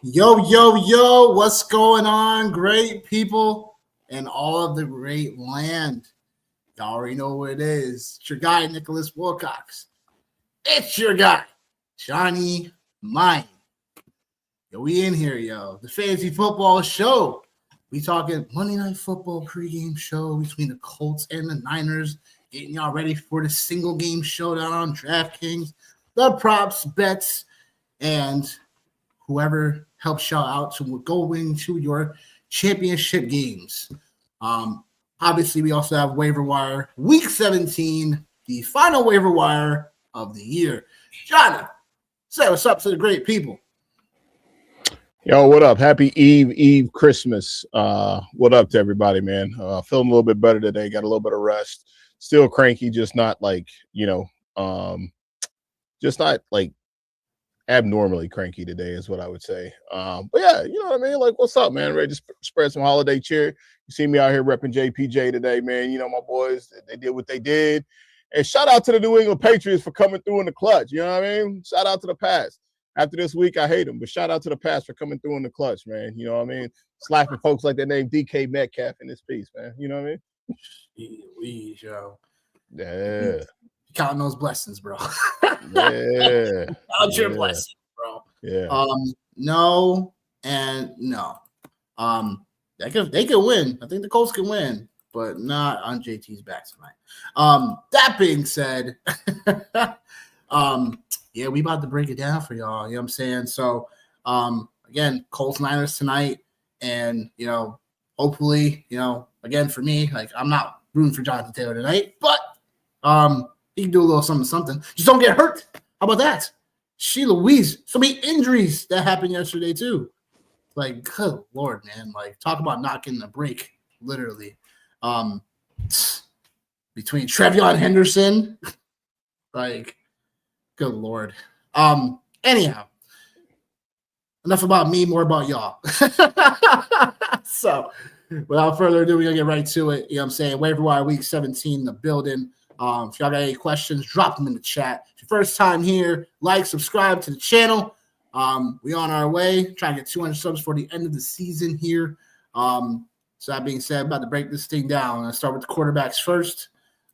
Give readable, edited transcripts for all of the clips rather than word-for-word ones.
Yo, yo, yo, what's going on, great people and all of the great land? Y'all already know what it is. It's your guy, Nicholas Wilcox. It's your guy, Johnny Mine. Yo, we in here, yo. The Fantasy Football Show. We talking Monday Night Football pregame show between the Colts and the Niners, getting y'all ready for the single game showdown on DraftKings, the props, bets, and whoever helps y'all out to go into your championship games. Obviously, we also have waiver wire week 17, the final waiver wire of the year. Johnny, say what's up to the great people. Yo, what up? Happy Eve, Christmas. What up to everybody, man? Feeling a little bit better today. Got a little bit of rest. Still cranky, just not like, just not like abnormally cranky today is what I would say. But yeah, you know what I mean? Like, what's up, man? Ready to spread some holiday cheer. You see me out here repping JPJ today, man. You know, my boys, they did what they did. And shout out to the New England Patriots for coming through in the clutch. You know what I mean? Shout out to the Pats. After this week, I hate them, but shout out to the Pats for coming through in the clutch, man. You know what I mean? Slapping folks like that name DK Metcalf in this piece, man. You know what I mean? Please, yo. Yeah. Counting those blessings, bro. Yeah. Count your blessings, bro. Yeah. No and no. They can win. I think the Colts can win, but not on JT's back tonight. That being said, yeah, we about to break it down for y'all. You know what I'm saying? So, again, Colts Niners tonight, and hopefully, again for me, like I'm not rooting for Jonathan Taylor tonight, but he can do a little something. Just don't get hurt. How about that? Louise. So many injuries that happened yesterday too. Like, good Lord, man. Like, talk about not getting a break, literally. Between Trevion Henderson, like, good Lord. Anyhow, enough about me, more about y'all. So, without further ado, we're going to get right to it. You know what I'm saying? Waiver Wire Week 17 in the building. If y'all got any questions, drop them in the chat. If your first time here, like, subscribe to the channel. We on our way, trying to get 200 subs for the end of the season here. So that being said, about to break this thing down. I'll start with the quarterbacks first.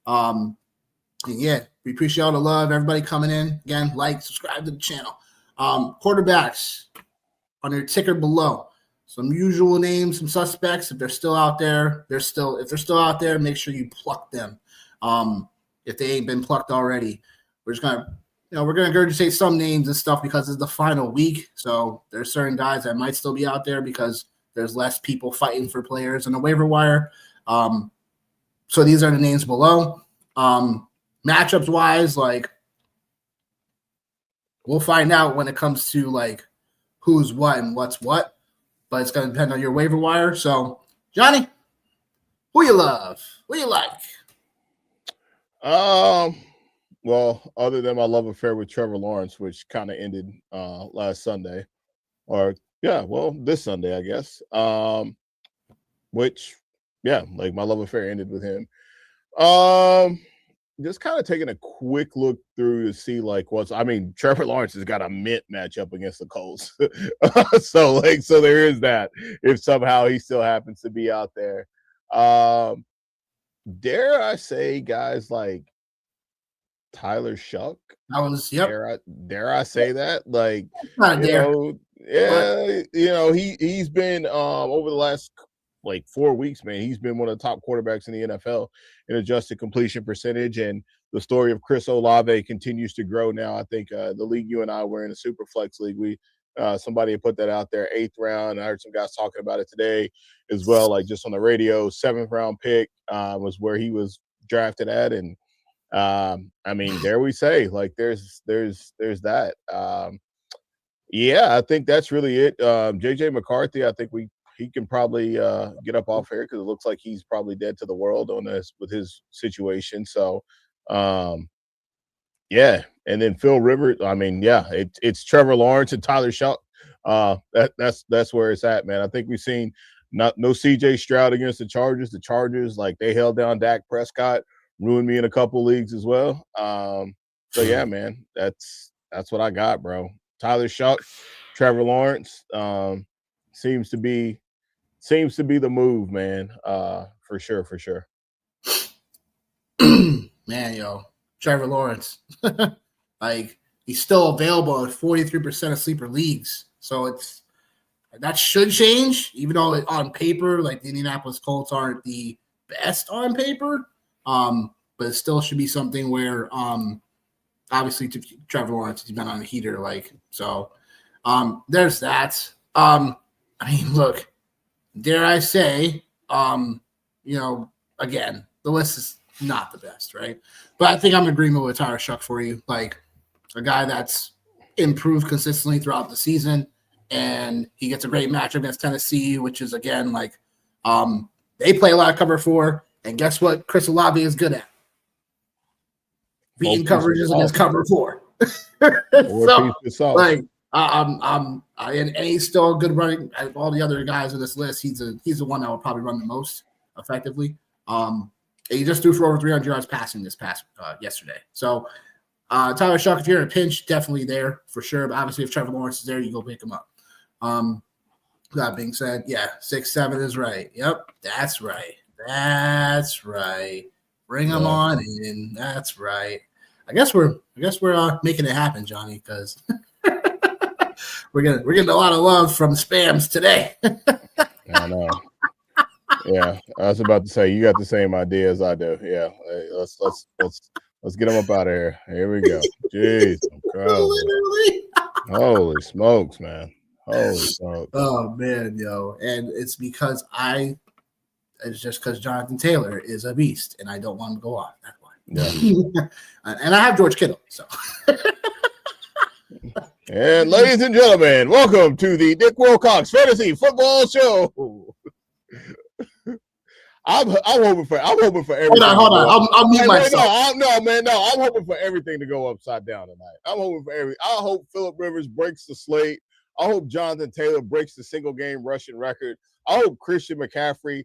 And yeah, we appreciate all the love, everybody coming in. Again, like, subscribe to the channel. Quarterbacks on your ticker below. Some usual names, some suspects. If they're still out there, if they're still out there, make sure you pluck them. If they ain't been plucked already, we're just gonna regurgitate some names and stuff because it's the final week. So there's certain guys that might still be out there because there's less people fighting for players on the waiver wire. So these are the names below. Matchups wise, like we'll find out when it comes to like who's what and what's what, but it's gonna depend on your waiver wire. So Johnny, who you love? Who you like? Well, other than my love affair with Trevor Lawrence, which kind of ended last Sunday, this Sunday, I guess. Like my love affair ended with him. Just kind of taking a quick look through to see Trevor Lawrence has got a mint matchup against the Colts. So there is that if somehow he still happens to be out there. Dare I say guys like Tyler Shuck? Dare I say that? Like, he's been over the last 4 weeks, man. He's been one of the top quarterbacks in the NFL in adjusted completion percentage, and the story of Chris Olave continues to grow. Now, I think the league you and I were in, a super flex league, we somebody had put that out there, 8th round. I heard some guys talking about it today as well, like just on the radio. 7th round pick was where he was drafted at, and dare we say, like there's that. I think that's really it. JJ McCarthy, I think he can probably get up off here because it looks like he's probably dead to the world on this with his situation. So, and then Phil Rivers. It's Trevor Lawrence and Tyler Shuck. That's where it's at, man. I think we've seen no CJ Stroud against the Chargers. The Chargers, they held down Dak Prescott, ruined me in a couple leagues as well. So yeah, man, that's what I got, bro. Tyler Shuck, Trevor Lawrence seems to be the move, man. For sure. Man, yo, Trevor Lawrence. Like, he's still available in 43% of sleeper leagues. So that should change, even though on paper, like, the Indianapolis Colts aren't the best on paper. But it still should be something where obviously Trevor Lawrence has been on a heater, like, so there's that. I mean, look, dare I say, again, the list is not the best, right? But I think I'm in agreement with Tyler Shuck for you. Like, a guy that's improved consistently throughout the season, and he gets a great matchup against Tennessee, which is, again, like, they play a lot of cover 4, and guess what Chris Olave is good at? Beating coverages against cover 4. So, like, and he's still a good running. All the other guys on this list, he's the one that will probably run the most effectively. He just threw for over 300 yards passing this past yesterday. So Tyler Shuck, if you're in a pinch, definitely there for sure. But obviously, if Trevor Lawrence is there, you go pick him up. That being said, yeah, 6'7" is right. Yep, that's right. Bring him on in. That's right. I guess we're making it happen, Johnny, because we're getting a lot of love from spams today. I know. Yeah, I was about to say you got the same idea as I do. Yeah, let's get them up out of here. Here we go. Jeez, Literally. Holy smokes, man. Holy smokes. Oh man, yo, and it's because it's just because Jonathan Taylor is a beast, and I don't want him to go off that way. Yeah. And I have George Kittle, so. And ladies and gentlemen, welcome to the Dick Wilcox Fantasy Football Show. I'm hoping for everything. Hold on. I'll mute myself. I'm hoping for everything to go upside down tonight. I hope Phillip Rivers breaks the slate. I hope Jonathan Taylor breaks the single game rushing record. I hope Christian McCaffrey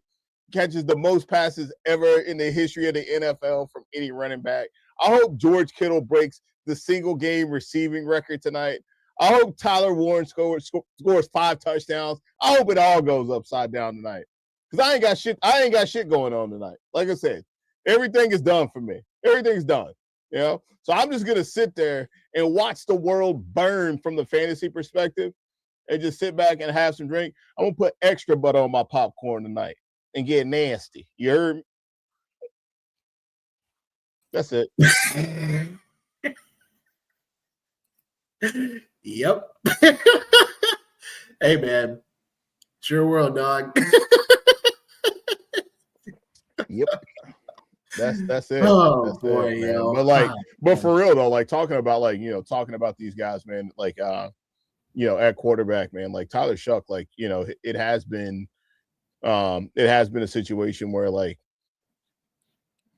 catches the most passes ever in the history of the NFL from any running back. I hope George Kittle breaks the single game receiving record tonight. I hope Tyler Warren scores 5 touchdowns. I hope it all goes upside down tonight. Because I ain't got shit going on tonight. Like I said, everything is done for me. Everything's done. You know? So I'm just gonna sit there and watch the world burn from the fantasy perspective and just sit back and have some drink. I'm gonna put extra butter on my popcorn tonight and get nasty. You heard me? That's it. Yep. Hey man, it's your world, dog. Yep. That's it. Oh that's boy, it, man. yo. But for real though, like talking about these guys, man, like at quarterback, man, like Tyler Shuck, like, it has been a situation where like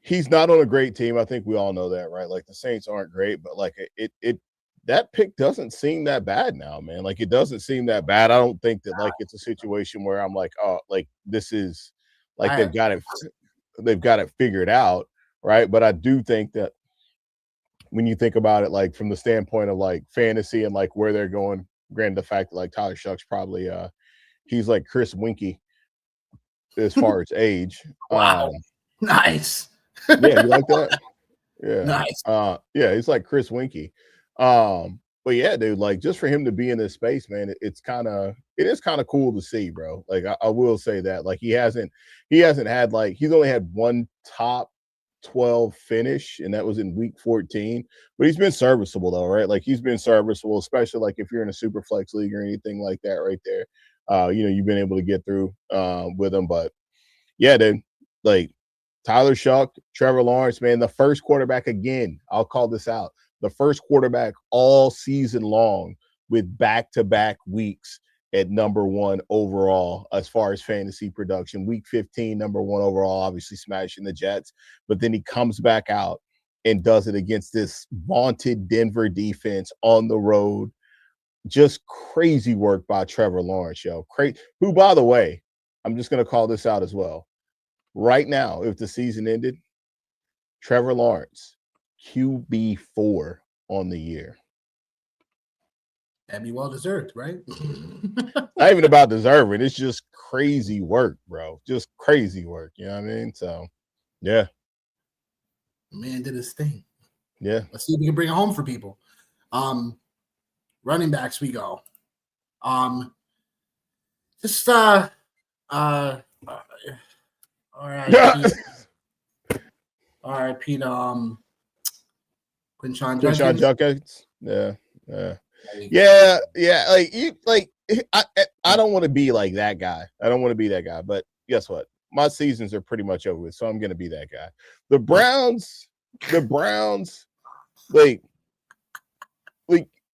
he's not on a great team. I think we all know that, right? Like the Saints aren't great, but like it that pick doesn't seem that bad now, man. Like it doesn't seem that bad. I don't think that like it's a situation where I'm like, oh, like this is like they've got it figured out, right? But I do think that when you think about it, like from the standpoint of like fantasy and like where they're going, granted the fact that like Tyler Shuck's probably he's like Chris Winkie as far as age. Wow. Nice. Yeah, you like that? Yeah. Nice. Yeah, he's like Chris Winkie. But yeah, dude, like just for him to be in this space, man, it is kind of cool to see, bro. Like I will say that. Like he hasn't had like he's only had one top 12 finish, and that was in week 14. But he's been serviceable though, right? Like he's been serviceable, especially like if you're in a super flex league or anything like that right there. You've been able to get through with him. But yeah, dude, like Tyler Shuck, Trevor Lawrence, man, the first quarterback again. I'll call this out. The first quarterback all season long with back-to-back weeks at number 1 overall as far as fantasy production. Week 15, number 1 overall, obviously smashing the Jets. But then he comes back out and does it against this vaunted Denver defense on the road. Just crazy work by Trevor Lawrence, yo. Who, by the way, I'm just going to call this out as well. Right now, if the season ended, Trevor Lawrence, QB4 on the year. That'd be well deserved, right? Not even about deserving. It's just crazy work, bro. Just crazy work. You know what I mean? So, yeah. Man did his thing. Yeah. Let's see if we can bring it home for people. Running backs, we go. Just all right. R.I.P. to Quinshon Judkins. Yeah. I don't want to be like that guy. I don't want to be that guy. But guess what? My seasons are pretty much over with, so I'm gonna be that guy. The Browns, like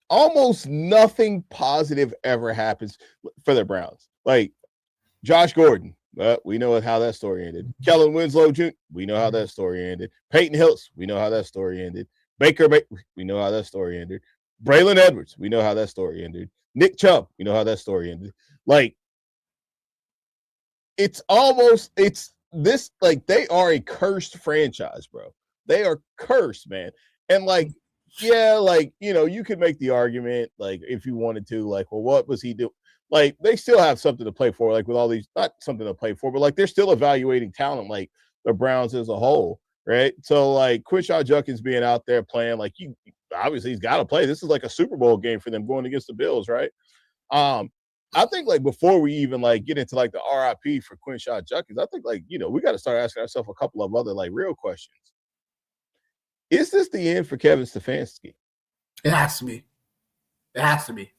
almost nothing positive ever happens for the Browns. Like Josh Gordon, we know how that story ended. Kellen Winslow Jr., we know how that story ended. Peyton Hillis, we know how that story ended. Baker, we know how that story ended. Braylon Edwards, we know how that story ended. Nick Chubb, we know how that story ended. Like, it's this, like, they are a cursed franchise, bro. They are cursed, man. And, like, yeah, like, you know, you could make the argument, like, if you wanted to, like, well, what was he doing? Like, they still have something to play for, like, with all these, not something to play for, but, like, they're still evaluating talent, like, the Browns as a whole, right? So, like, Quinshon Judkins being out there playing, like, obviously he's got to play. This is like a Super Bowl game for them going against the Bills, right? I think, like, before we even, like, get into, like, the RIP for Quinshon Judkins, I think, like, you know, we got to start asking ourselves a couple of other, like, real questions. Is this the end for Kevin Stefanski? It has to be. It has to be.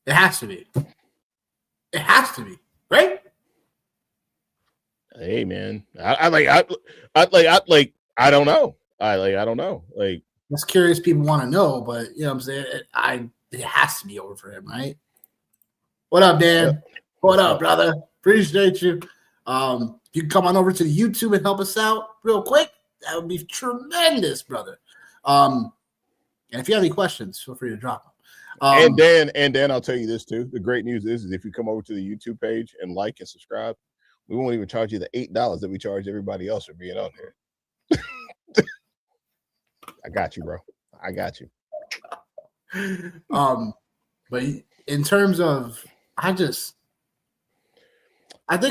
It has to be. It has to be, right? Hey, man, I don't know. I don't know. Like, that's curious. People want to know, but you know what I'm saying? It has to be over for him, right? What up, Dan? Yeah. What up, brother? Appreciate you. You can come on over to the YouTube and help us out real quick. That would be tremendous, brother. And if you have any questions, feel free to drop them. And Dan, I'll tell you this too. The great news is if you come over to the YouTube page and like and subscribe, we won't even charge you the $8 that we charge everybody else for being on here. I got you, bro. I got you. But in terms of, I think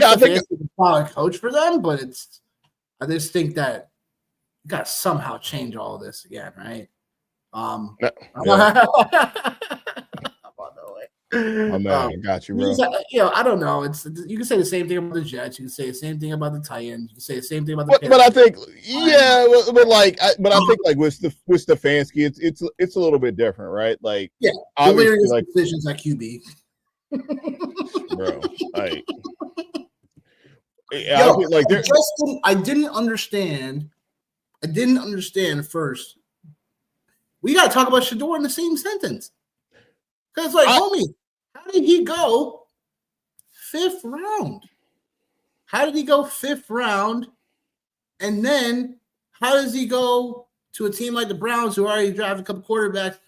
is a solid coach for them, but I just think that you got to somehow change all this again, right? Oh, man, I got you, bro. You know, I don't know. You can say the same thing about the Jets. You can say the same thing about the Titans. You can say the same thing about the. But I think, yeah, but I think, like, with Stefanski, it's a little bit different, right? Like, yeah, obviously, like, decisions at QB, bro. Like, I didn't understand. I didn't understand first. We got to talk about Shador in the same sentence. Because, like, homie, how did he go 5th round? How did he go 5th round? And then how does he go to a team like the Browns, who already drafted a couple quarterbacks,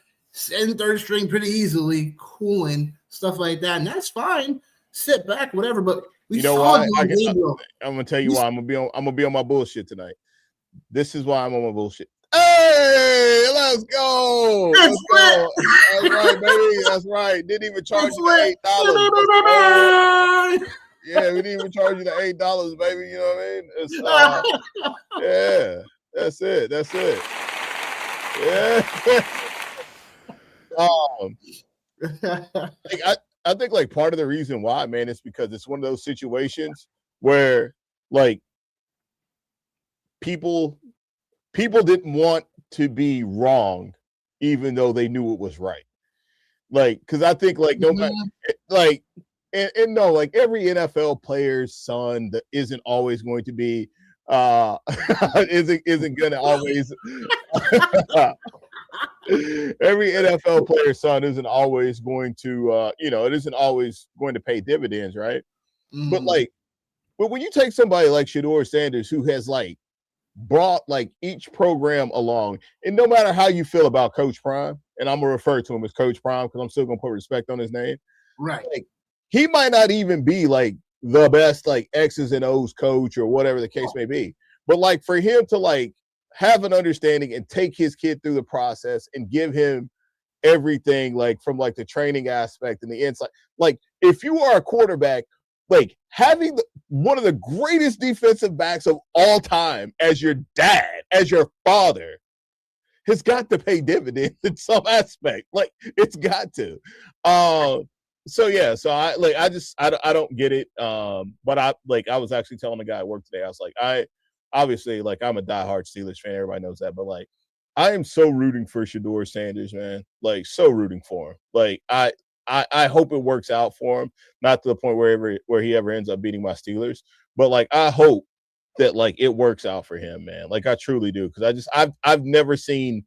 in 3rd string pretty easily, cooling, stuff like that? And that's fine. Sit back, whatever. But we saw I'm going to tell you why. I'm going to be on my bullshit tonight. This is why I'm on my bullshit. Hey, let's go. Let's go. That's right, baby. That's right. Didn't even charge you the $8. Yeah, we didn't even charge you the $8, baby. You know what I mean? Yeah, that's it. That's it. Yeah. I think, like, part of the reason why, man, is because it's one of those situations where, like, people didn't want to be wrong, even though they knew it was right. Like, because I think, like, no matter, like, and no, like, every NFL player's son that isn't always going to be, isn't going to always. Every NFL player's son isn't always going to, it isn't always going to pay dividends, right? But when you take somebody like Shador Sanders, who has, like, brought, like, each program along, and no matter how you feel about Coach Prime, and I'm gonna refer to him as Coach Prime because I'm still gonna put respect on his name, right? Like, he might not even be, like, the best, like, X's and O's coach or whatever the case may be, but, like, for him to, like, have an understanding and take his kid through the process and give him everything, like from like the training aspect and the insight. Like if you are a quarterback, like having one of the greatest defensive backs of all time as your dad, as your father, has got to pay dividends in some aspect. Like it's got to. So I don't get it. But I was actually telling the guy at work today, I was like, obviously like I'm a diehard Steelers fan, everybody knows that, but like I am so rooting for Shedeur Sanders, man. Like so rooting for him. Like I hope it works out for him, not to the point where he ever ends up beating my Steelers, but like I hope that like it works out for him, man. Like I truly do, because I've never seen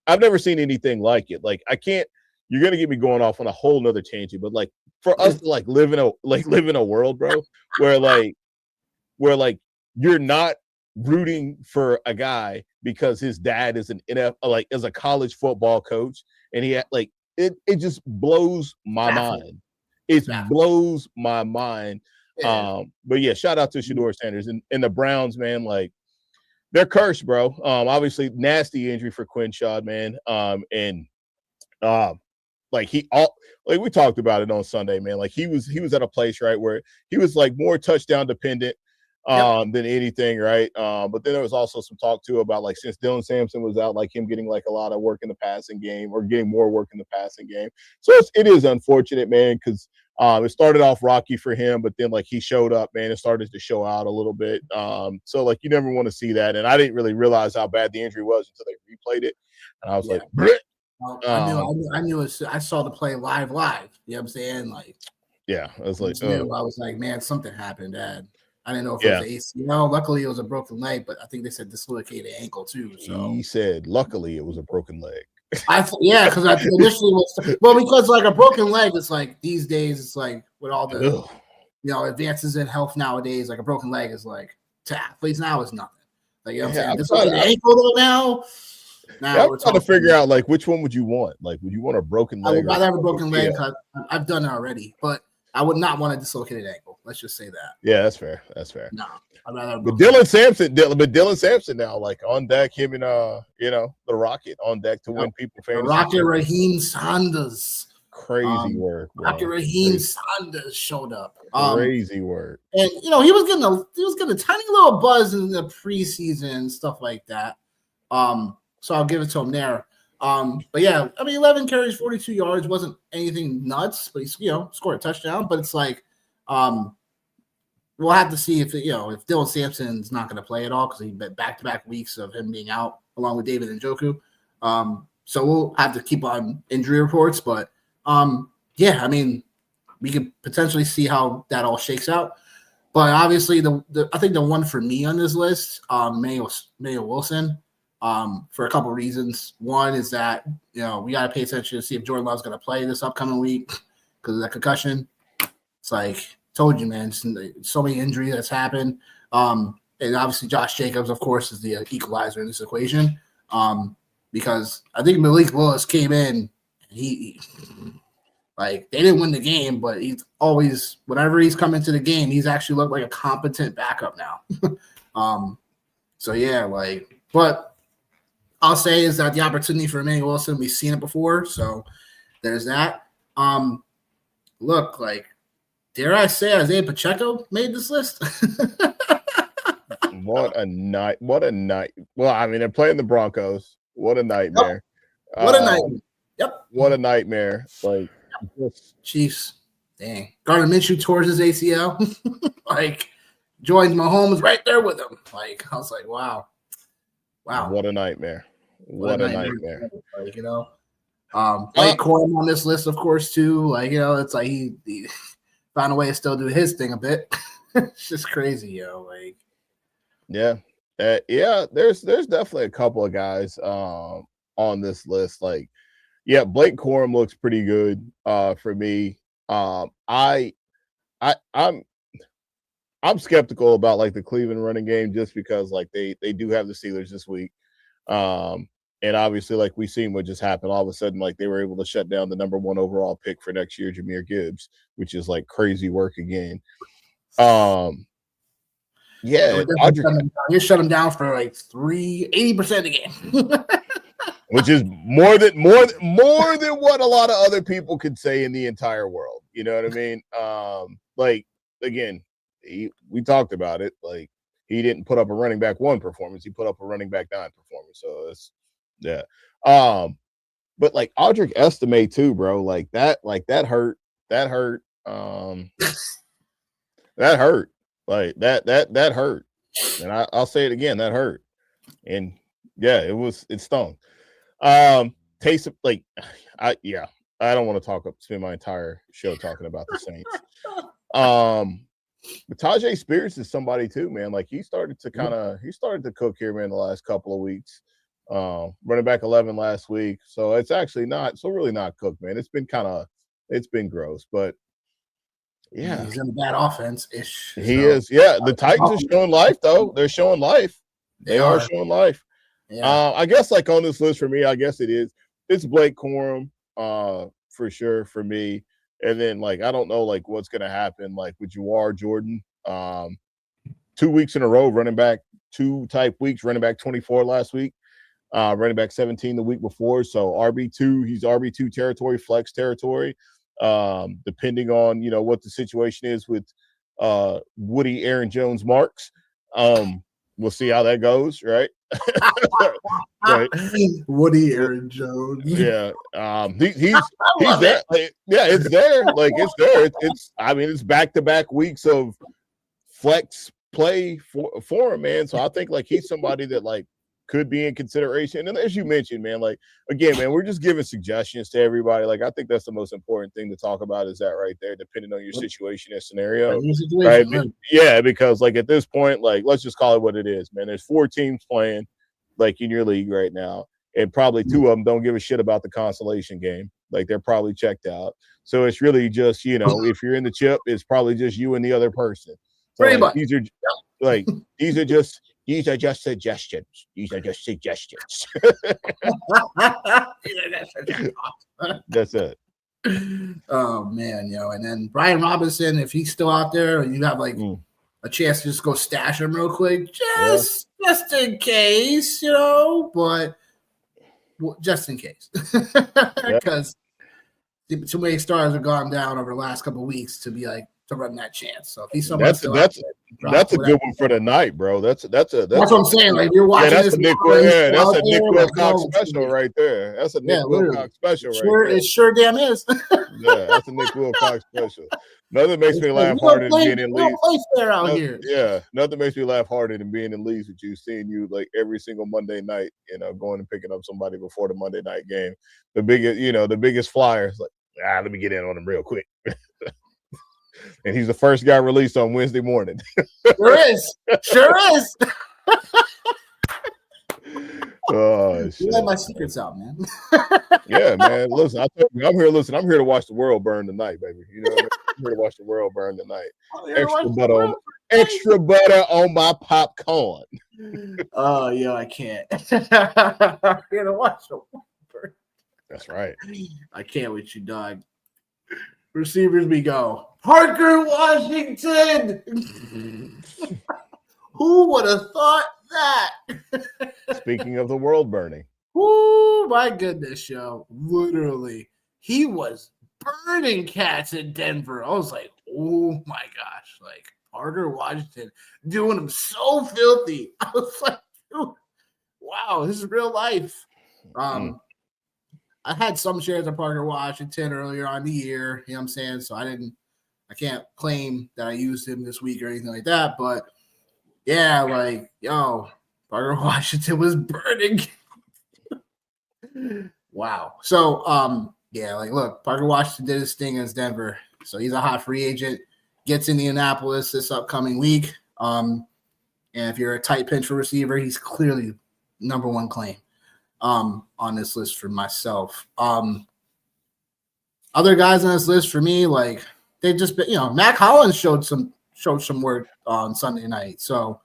anything like it. Like I can't. You're gonna get me going off on a whole nother tangent, but like for us to like live in a world, bro, where you're not rooting for a guy because his dad is as a college football coach, and he like it just blows my mind. It blows my mind. But yeah, shout out to Shedeur Sanders and the Browns, man. Like they're cursed, bro. Obviously nasty injury for Quinshad, man. Like we talked about it on Sunday, man. Like he was at a place, right, where he was like more touchdown dependent than anything, right? But then there was also some talk too about like since Dylan Sampson was out, like him getting like a lot of work in the passing game or getting more work in the passing game. So it is unfortunate, man, because it started off rocky for him, but then like he showed up, man. It started to show out a little bit. So like you never want to see that, and I didn't really realize how bad the injury was until they replayed it, and I was like, Bleh. I knew it. I saw the play live. You know what I'm saying? Like, yeah, I was like, I was like, man, something happened, Dad. I didn't know if it was ACL. Luckily, it was a broken leg, but I think they said dislocated ankle too. So he said, luckily, it was a broken leg. Because I initially was because like a broken leg, it's like these days, it's like with all the advances in health nowadays, like a broken leg is like to athletes now is nothing. Like you know what I'm saying? Dislocated ankle though now. I'm trying to figure out like which one would you want? Like, would you want a broken leg? I would rather have a broken leg because I've done it already, but I would not want a dislocated ankle. Let's just say that. Yeah, that's fair. No, I'd rather. But Dylan Sampson now, like on deck, him and the Rocket on deck to win people fantasy. Rocket Raheem Sanders. Crazy work. Rocket Raheem Sanders showed up. Crazy work. And he was getting a tiny little buzz in the preseason and stuff like that. So I'll give it to him there. But yeah, I mean, 11 carries, 42 yards wasn't anything nuts, but he scored a touchdown. But it's like, we'll have to see if Dylan Sampson's not going to play at all because he bet back-to-back weeks of him being out along with David Njoku. So we'll have to keep on injury reports. But yeah, I mean, we could potentially see how that all shakes out. But obviously, I think the one for me on this list, Mayo Wilson. For a couple of reasons. One is that, we got to pay attention to see if Jordan Love's going to play this upcoming week because of that concussion. It's like, told you, man, so many injuries that's happened. And obviously Josh Jacobs, of course, is the equalizer in this equation because I think Malik Willis came in and he they didn't win the game, but he's always, whenever he's come into the game, he's actually looked like a competent backup now. So, yeah, but I'll say is that the opportunity for Emmanuel Wilson, we've seen it before, so there's that. Look, dare I say Isaiah Pacheco made this list? What a night. Well, I mean, they're playing the Broncos. What a nightmare. Yep. What a nightmare. Yep. What a nightmare. Chiefs. Dang. Gardner Minshew towards his ACL. Joins Mahomes right there with him. I was like, wow. What a nightmare. What a nightmare. Blake Corum on this list, of course, too. It's like he found a way to still do his thing a bit. It's just crazy, Yeah. There's definitely a couple of guys on this list. Blake Corum looks pretty good for me. I'm skeptical about the Cleveland running game just because they do have the Steelers this week. And obviously we've seen what just happened. All of a sudden, they were able to shut down the number 1 overall pick for next year, Jahmyr Gibbs, which is crazy work again. You shut him down for 80% of the game. which is more than what a lot of other people could say in the entire world. You know what I mean? Like again, we talked about it. Like he didn't put up a running back 1 performance; he put up a running back 9 performance. So it's yeah. But like Audric Estime too, bro. Like that hurt. That hurt. That hurt. Like that hurt. And I'll say it again. That hurt. And yeah, it stung. Taysom, like I don't want to spend my entire show talking about the Saints. But Tajay Spears is somebody too, man. Like he started to cook here, man, the last couple of weeks. Running back 11 last week. So it's actually really not cooked, man. It's been gross, but yeah. He's in a bad offense ish. He is. Yeah. The Titans are showing life though. They're showing life. They are showing life. Yeah. I guess like on this list for me, I guess it's Blake Corum, for sure for me. And then like I don't know like what's gonna happen like with Jawar Jordan. 2 weeks in a row, running back 2 type weeks, running back 24 last week, running back 17 the week before. So RB2, he's RB2 territory, flex territory. Depending on what the situation is with Woody Aaron Jones Marks. We'll see how that goes, right? Right. Woody Aaron Jones. Yeah. He's there. Like, yeah, it's there. Like it's there. It's back-to-back weeks of flex play for him, man. So I think like he's somebody that like could be in consideration. And as you mentioned, man, like again, man, we're just giving suggestions to everybody. Like I think that's the most important thing to talk about is that right there, depending on your situation and scenario. Right? Yeah, because like at this point, like let's just call it what it is, man. There's 4 teams playing like in your league right now, and probably 2 of them don't give a shit about the consolation game. Like they're probably checked out. So it's really just, if you're in the chip, it's probably just you and the other person. So like, these are just suggestions. These are just suggestions. That's it. Oh man, and then Brian Robinson, if he's still out there, and you have like a chance to just go stash him real quick, just in case, but just in case, because too many stars have gone down over the last couple of weeks to be like to run that chance. So if he's that's a good one for the night, bro. That's what I'm saying. Like you're watching that's a Nick Wilcox special right there. That's a Nick Wilcox special right there. It sure damn is. Yeah, that's a Nick Wilcox special. Nothing makes me laugh harder than being in leagues. Yeah, nothing makes me laugh harder than being in leagues with you, seeing you like every single Monday night, going and picking up somebody before the Monday night game. The biggest flyers, like, let me get in on them real quick. And he's the first guy released on Wednesday morning. Sure is. Oh, shit. You let my secrets out, man. Yeah, man. Listen, I'm here. Listen, I'm here to watch the world burn tonight, baby. You know what I mean? I'm here to watch the world burn tonight. Extra butter on my popcorn. Oh, yeah, I can't. I'm here to watch the world burn. That's right. I can't with you, dog. Receivers we go. Parker Washington. Who would have thought that? Speaking of the world burning. Oh, my goodness, yo. Literally. He was burning cats in Denver. I was like, oh, my gosh. Like, Parker Washington doing him so filthy. I was like, dude, wow, this is real life. I had some shares of Parker Washington earlier on the year, you know what I'm saying? So I can't claim that I used him this week or anything like that. But yeah, like, Parker Washington was burning. Wow. So like look, Parker Washington did his thing against Denver. So he's a hot free agent, gets Indianapolis this upcoming week. And if you're a tight pinch for receiver, he's clearly number 1 claim. On this list for myself. Other guys on this list for me, like they've just been, Mac Hollins showed some work on Sunday night. So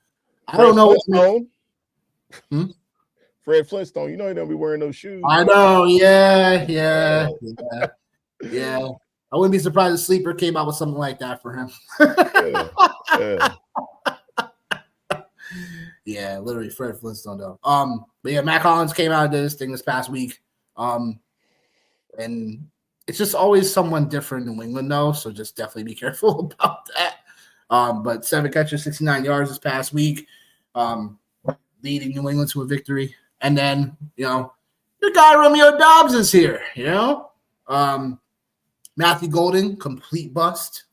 I don't know what's Fred Flintstone, he don't be wearing those shoes. I know, yeah. I wouldn't be surprised if Sleeper came out with something like that for him. Yeah, literally Fred Flintstone though. But yeah, Matt Collins came out and did his thing this past week. And it's just always someone different in New England though, so just definitely be careful about that. But 7 catches, 69 yards this past week, leading New England to a victory. And then, your guy Romeo Dobbs is here, Matthew Golden, complete bust.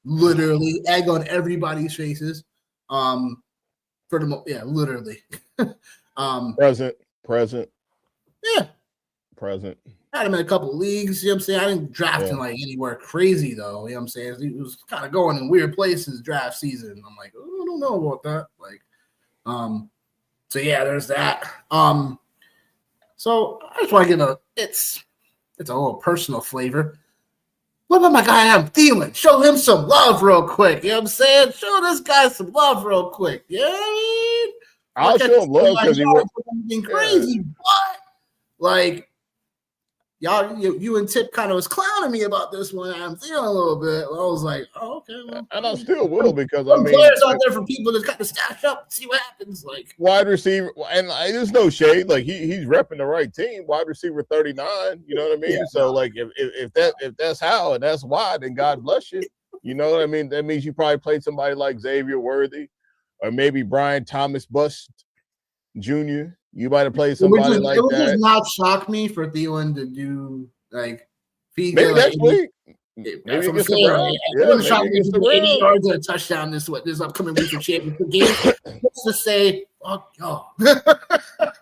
Literally egg on everybody's faces. For the literally. Present. Yeah. Present. Had him in a couple of leagues, I didn't draft him like anywhere crazy though. He was kind of going in weird places draft season. I'm like, I don't know about that. So yeah, there's that. So I just want to get it's a little personal flavor. What about my guy Adam Thielen? Show him some love real quick. You know what I'm saying? Show this guy some love real quick. You know what I mean? I'll show him love because he was crazy. What? Like, y'all, you and Tip kind of was clowning me about this one. I'm feeling a little bit. I was like, oh, okay. Well, and I still will because players out there for people to kind of stash up and see what happens. Like wide receiver, and there's no shade. Like he's repping the right team. Wide receiver 39. You know what I mean? Yeah, so like if that's how and that's why, then God bless you. You know what I mean? That means you probably played somebody like Xavier Worthy, or maybe Brian Thomas Bust Jr. You might have played somebody like that. It would just not shock me for Thielen to do like maybe next week. Maybe against the Browns. It wouldn't shock me to 80 yards and a touchdown this upcoming week of championship game. Just to say, fuck y'all.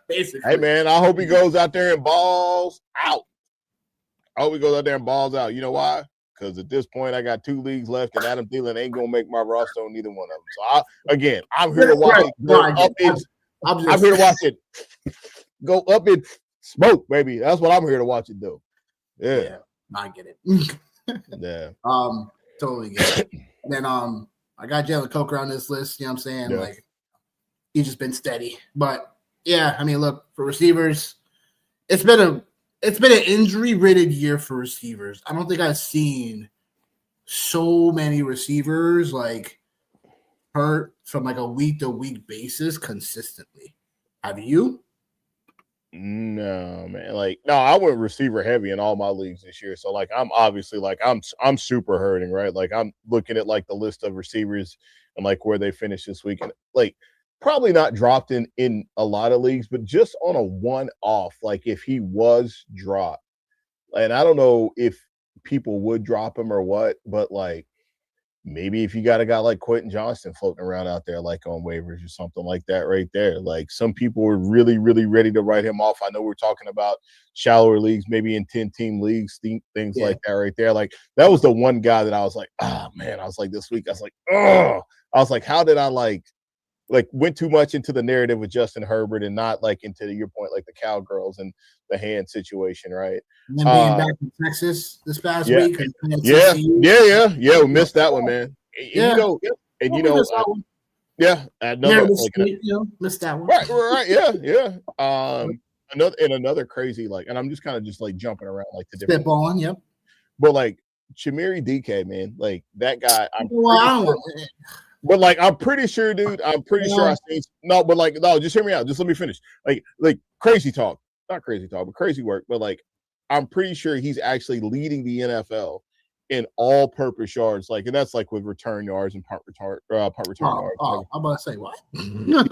Basically. Hey man, I hope he goes out there and balls out. You know why? Because at this point, I got 2 leagues left, and Adam Thielen ain't gonna make my roster on neither one of them. So I'm here to watch it. I'm here to watch it go up in smoke, baby. That's what I'm here to watch it do. Yeah, I get it. Yeah. Totally get it. And then I got Jalen Coker on this list. You know what I'm saying? Yeah. Like he's just been steady. But yeah, I mean, look, for receivers, it's been an injury-riddled year for receivers. I don't think I've seen so many receivers like hurt from like a week-to-week basis consistently. Have you? No, man. Like, no, I went receiver heavy in all my leagues this year. So like I'm obviously like I'm super hurting, right? Like I'm looking at like the list of receivers and like where they finished this week. And like probably not dropped in a lot of leagues, but just on a one-off, like if he was dropped. And I don't know if people would drop him or what, but like maybe if you got a guy like Quentin Johnston floating around out there, like on waivers or something like that right there. Like some people were really, really ready to write him off. I know we're talking about shallower leagues, maybe in 10-team leagues, things like that right there. Like that was the one guy that I was like, man, I was like this week, I was like, I was like, how did I like went too much into the narrative with Justin Herbert and not like into your point, like the Cowgirls and the hand situation, right? And then being back in Texas this past week. Yeah. We missed that one, man. Missed that one. Right. Another crazy, like, and I'm just kind of just like jumping around like the different spitballing, yep. But like Chimere DK, man, like that guy, But like, I'm pretty sure, dude. I'm pretty sure I seen just hear me out. Just let me finish. Like crazy talk, not crazy talk, but crazy work. But like, I'm pretty sure he's actually leading the NFL in all-purpose yards. Like, and that's like with return yards and punt return yards. I'm about to say what? No,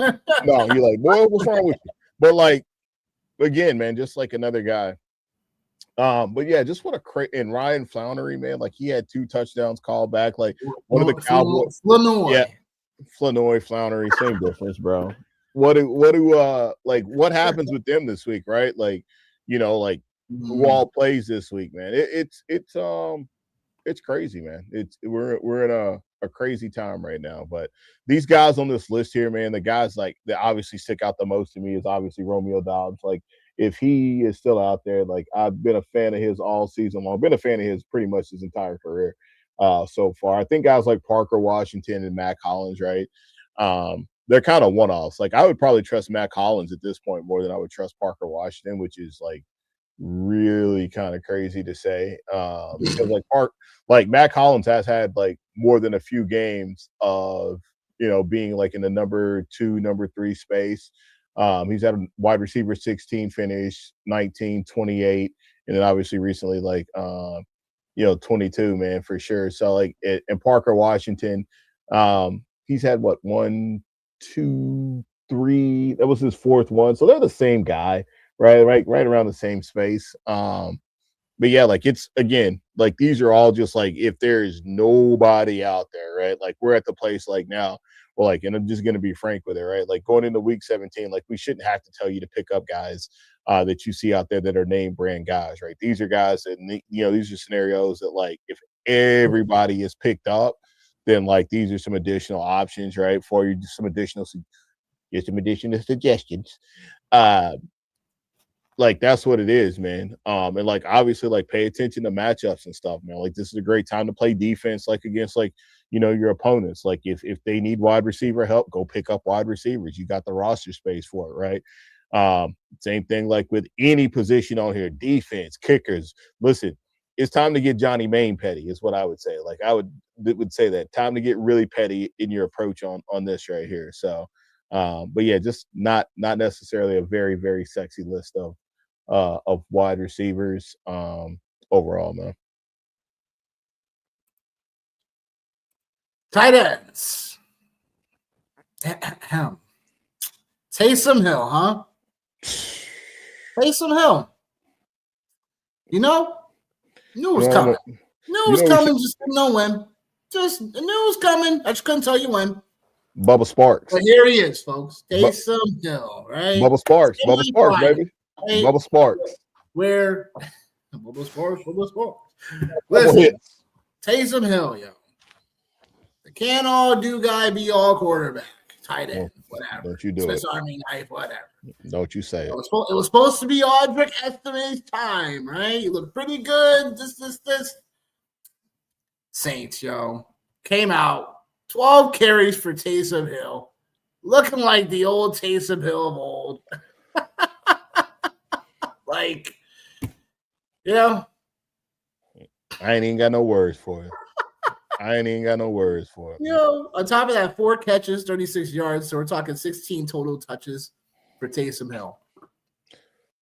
you're like, boy, what's wrong with you? But like, again, man, just like another guy. But yeah, just what a and Ryan Flannery, man, like he had 2 touchdowns called back. Like one of the Cowboys, Flannery, same difference, bro. What happens with them this week, right? Like, like who all plays this week, man? It's crazy, man. We're in a crazy time right now. But these guys on this list here, man, the guys like that obviously stick out the most to me is obviously Romeo Dobbs. Like, if he is still out there, like I've been a fan of his all season long, been a fan of his pretty much his entire career so far. I think guys like Parker Washington and Matt Collins, right? They're kind of one-offs. Like I would probably trust Matt Collins at this point more than I would trust Parker Washington, which is like really kind of crazy to say. Because like Matt Collins has had like more than a few games of being like in the number 2, number 3 space. He's had a wide receiver 16 finish, 19, 28, and then obviously recently 22, man, for sure. So like and Parker Washington, he's had what 1, 2, 3. That was his 4th one. So they're the same guy, right around the same space. But yeah, like it's again, like these are all just like if there's nobody out there, right? Like we're at the place like now, well, like, and I'm just gonna be frank with it, right? Like going into week 17, like we shouldn't have to tell you to pick up guys that you see out there that are name brand guys, right? These are guys that these are scenarios that like if everybody is picked up, then like these are some additional options, right? For you, some additional suggestions. Like that's what it is, man. And like obviously, like pay attention to matchups and stuff, man. Like this is a great time to play defense, like against like your opponents. Like if they need wide receiver help, go pick up wide receivers. You got the roster space for it, right? Same thing like with any position on here, defense, kickers. Listen, it's time to get Johnny Main petty, is what I would say. Like I would say that time to get really petty in your approach on this right here. So, but yeah, just not necessarily a very, very sexy list of wide receivers overall, man. Tight ends. Taysom Hill, huh? Taysom Hill. Knew it was coming. Knew it was coming, just didn't know when. Just knew it was coming. I just couldn't tell you when. Bubba Sparks. But here he is, folks. Taysom Hill, right? Bubba Sparks, baby. Right? Bubba Sparks. Where Bubba Sparks. Listen, Taysom Hill, yo. The can all do guy be all quarterback, tight end, whatever. Don't you do Swiss it. Army knife, whatever. Don't you say it. It was supposed to be Audric Esteme's time, right? You look pretty good. This. Saints, yo. Came out. 12 carries for Taysom Hill. Looking like the old Taysom Hill of old. Like, I ain't even got no words for it. On top of that, 4 catches, 36 yards. So we're talking 16 total touches for Taysom Hill.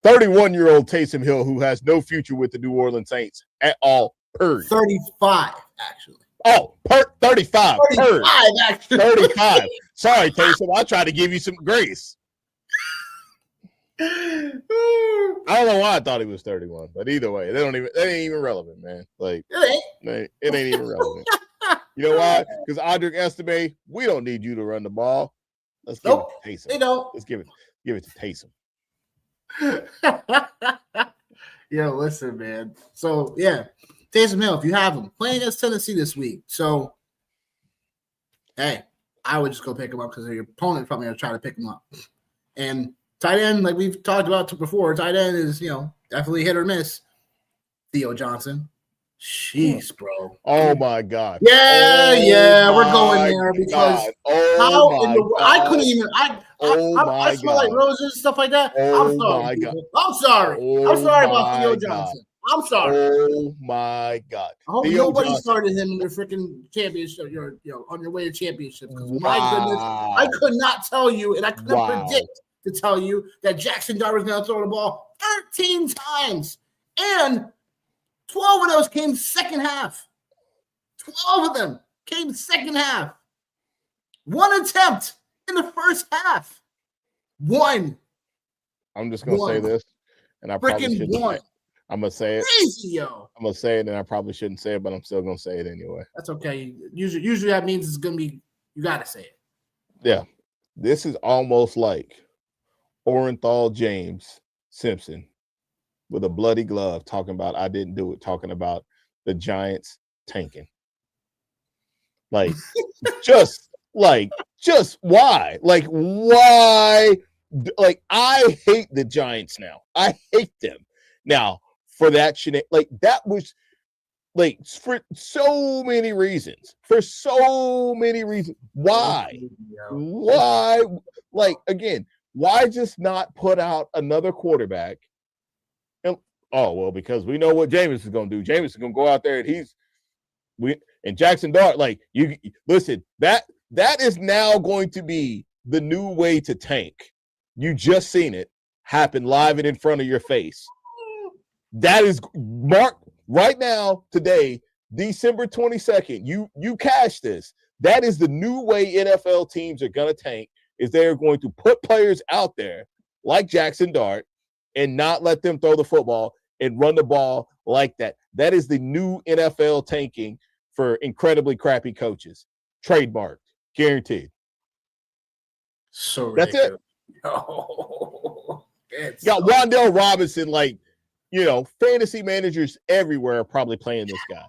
31-year-old Taysom Hill, who has no future with the New Orleans Saints at all. 35, actually. Oh, 35. 35, actually. 35. Sorry, Taysom. I tried to give you some grace. I don't know why I thought he was 31, but either way, they ain't even relevant, man. Like it ain't even relevant. You know why? Because Audric Estime, we don't need you to run the ball. Let's give it to Taysom. They don't. Let's give it to Taysom. Yo, listen, man. So yeah, Taysom Hill, if you have him playing against Tennessee this week, so hey, I would just go pick him up because your opponent probably gonna try to pick him up. And tight end, like we've talked about before, tight end is definitely hit or miss. Theo Johnson. Jeez, bro. Oh my God. Yeah, we're going there because I couldn't even. I smell like roses and stuff like that. I'm sorry. I'm sorry about Theo Johnson. I'm sorry. Oh my God. I hope nobody started him in your freaking championship. You're on your way to championship. Because my goodness, I could not tell you, and I could not predict to tell you that Jackson Dart was going to throw the ball 13 times, and 12 of those came second half. 12 of them came second half. 1 attempt in the first half. 1. I'm just going to say this, and I probably shouldn't. I'm going to say it. Crazy, yo. I'm going to say it, and I probably shouldn't say it, but I'm still going to say it anyway. That's okay. Usually that means it's going to be, you got to say it. Yeah. This is almost like Orenthal James Simpson with a bloody glove talking about I didn't do it, talking about the Giants tanking. Like, just why? Like, why? Like, I hate the Giants now. I hate them. Now, for that like, that was, like, for so many reasons. Why? Why? Like, again, why just not put out another quarterback? And because we know what Jameis is going to do. Jameis is going to go out there and Jackson Dart, like, you listen, that that is now going to be the new way to tank. You just seen it happen live and in front of your face. That is marked right now, today, December 22nd. You cash this. That is the new way NFL teams are going to tank, is they're going to put players out there like Jackson Dart and not let them throw the football and run the ball like that. That is the new NFL tanking for incredibly crappy coaches. Trademarked, guaranteed. So that's ridiculous. it. Oh, got Wan'Dale Robinson, like, fantasy managers everywhere are probably playing this guy.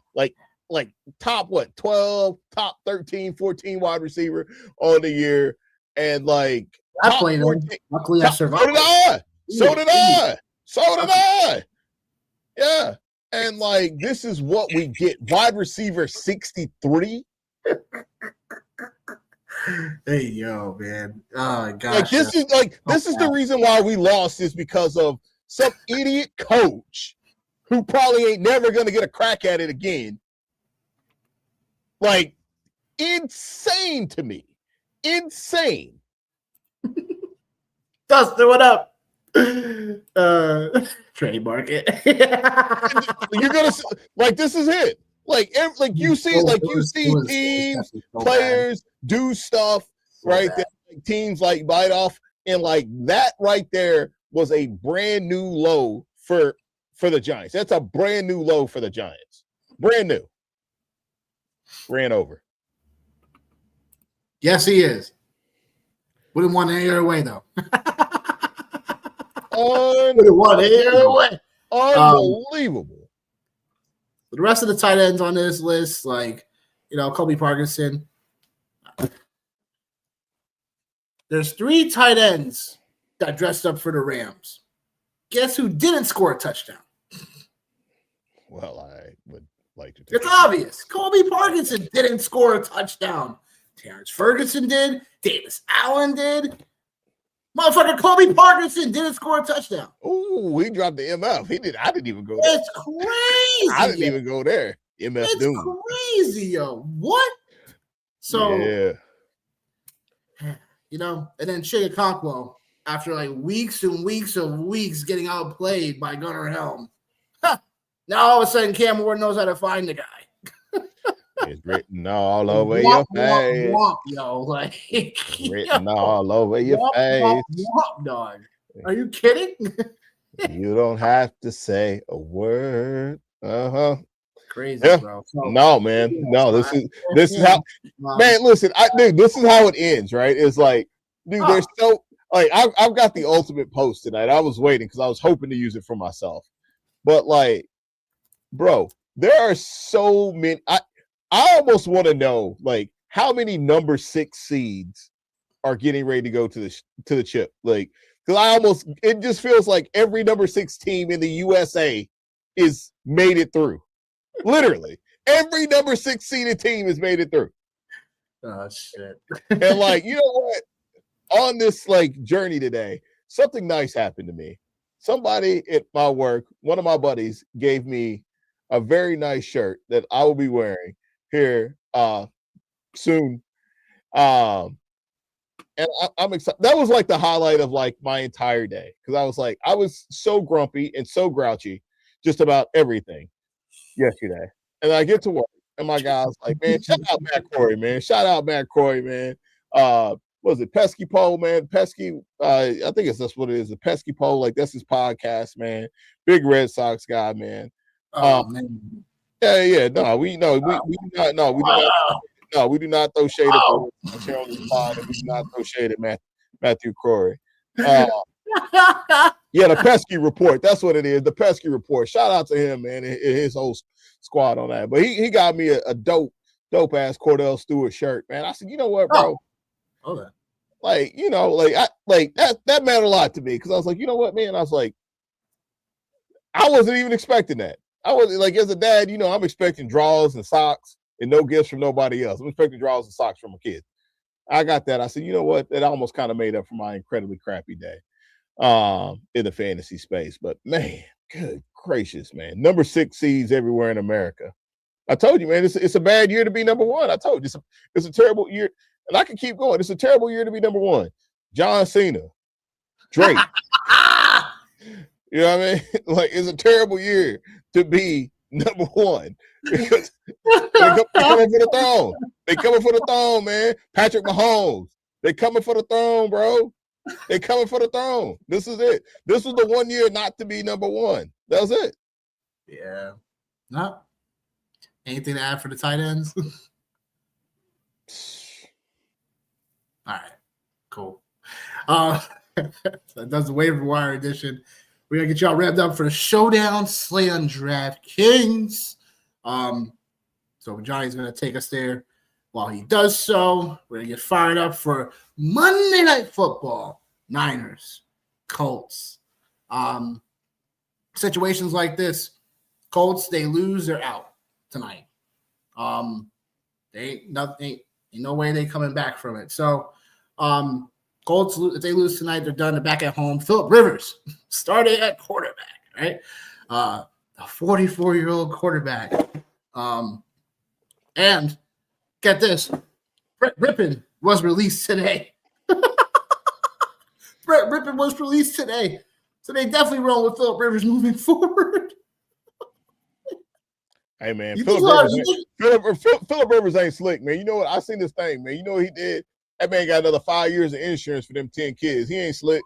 Like top 12, top 13, 14 wide receiver on the year. And like I played him. Luckily I survived. So did I. Yeah. And like, this is what we get. Wide receiver 63. Hey, yo, man. Oh, gosh. This is the reason why we lost, is because of some idiot coach who probably ain't never going to get a crack at it again. Like, insane to me. Insane. Dustin, what up? Trademark it. You're gonna like, this is it. You see teams, players do stuff, right? That teams like bite off, and like that right there was a brand new low for the Giants. That's a brand new low for the Giants. Brand new. Ran over. Yes, he is. Wouldn't want any other way, though. Wouldn't want any other way. Unbelievable. The rest of the tight ends on this list, Kobe Parkinson. There's 3 tight ends that dressed up for the Rams. Guess who didn't score a touchdown? Well, I would like to. It's obvious. Kobe Parkinson didn't score a touchdown. Terrence Ferguson did. Davis Allen did. Motherfucker, Kobe Parkinson didn't score a touchdown. Oh, he dropped the MF. He did. I didn't even go there. It's crazy. I didn't even go there. MF it's Doom. Crazy, yo. What? So, yeah. And then Chig Okonkwo, after like weeks and weeks of weeks getting outplayed by Gunnar Helm. Now all of a sudden Cam Ward knows how to find the guy. It's written all over your face. Written all over your face. Dog. Are you kidding? You don't have to say a word. Crazy, yeah. bro. So, no, man. No, this is how, man, listen, dude, this is how it ends, right? It's like, dude, there's so, like, I've got the ultimate post tonight. I was waiting because I was hoping to use it for myself. But like, bro, there are so many. I almost want to know, like, how many number 6 seeds are getting ready to go to the chip. Like, because it just feels like every number 6 team in the USA is made it through. Literally, every number 6 seeded team has made it through. Oh shit! And like, you know what? On this like journey today, something nice happened to me. Somebody at my work, one of my buddies, gave me a very nice shirt that I will be wearing here soon. And I'm excited. That was like the highlight of like my entire day, because I was so grumpy and so grouchy just about everything yesterday. And I get to work, and my guy's like, man, shout out Matt Corey, man. Shout out Matt Corey, man. What was it, Pesky Pole, man? Pesky, I think that's what it is, the Pesky Pole. Like, that's his podcast, man. Big Red Sox guy, man. Man. Yeah. No, we do not throw shade at the pod, and we do not throw shade at Matthew Corey. Yeah, the Pesky Report. That's what it is. The Pesky Report. Shout out to him, man, and his whole squad on that. But he got me a dope ass Cordell Stewart shirt, man. I said, you know what, bro? Okay. Like, you know, like that meant a lot to me, because I was like, you know what, man? I was like, I wasn't even expecting that. I was like, as a dad, you know, I'm expecting draws and socks and no gifts from nobody else. I'm expecting draws and socks from a kid. I got that. I said, you know what? That almost kind of made up for my incredibly crappy day in the fantasy space. But man, good gracious, man. Number 6 seeds everywhere in America. I told you, man, it's a bad year to be number 1. I told you, it's a terrible year. And I can keep going. It's a terrible year to be number one. John Cena, Drake. You know what I mean? Like, it's a terrible year to be number one because they coming for the throne. They coming for the throne, man. Patrick Mahomes. They coming for the throne, bro. They coming for the throne. This is it. This was the 1 year not to be number one. That was it. Yeah. No. Anything to add for the tight ends? All right. Cool. That does the waiver wire edition. We're going to get y'all revved up for the showdown slate on DraftKings. So Johnny's going to take us there. While he does so, we're going to get fired up for Monday Night Football. Niners, Colts. Situations like this, Colts, they lose, they're out tonight. Ain't no way they coming back from it. So, Colts, if they lose tonight, they're done. They're back at home. Phillip Rivers started at quarterback, right? A 44-year-old quarterback. And get this, Brett Rippon was released today. Brett Rippon was released today. So they definitely roll with Phillip Rivers moving forward. Hey, man, Phillip Rivers ain't slick, man. You know what? I seen this thing, man. You know what he did? That man got another 5 years of insurance for them 10 kids. He ain't slick.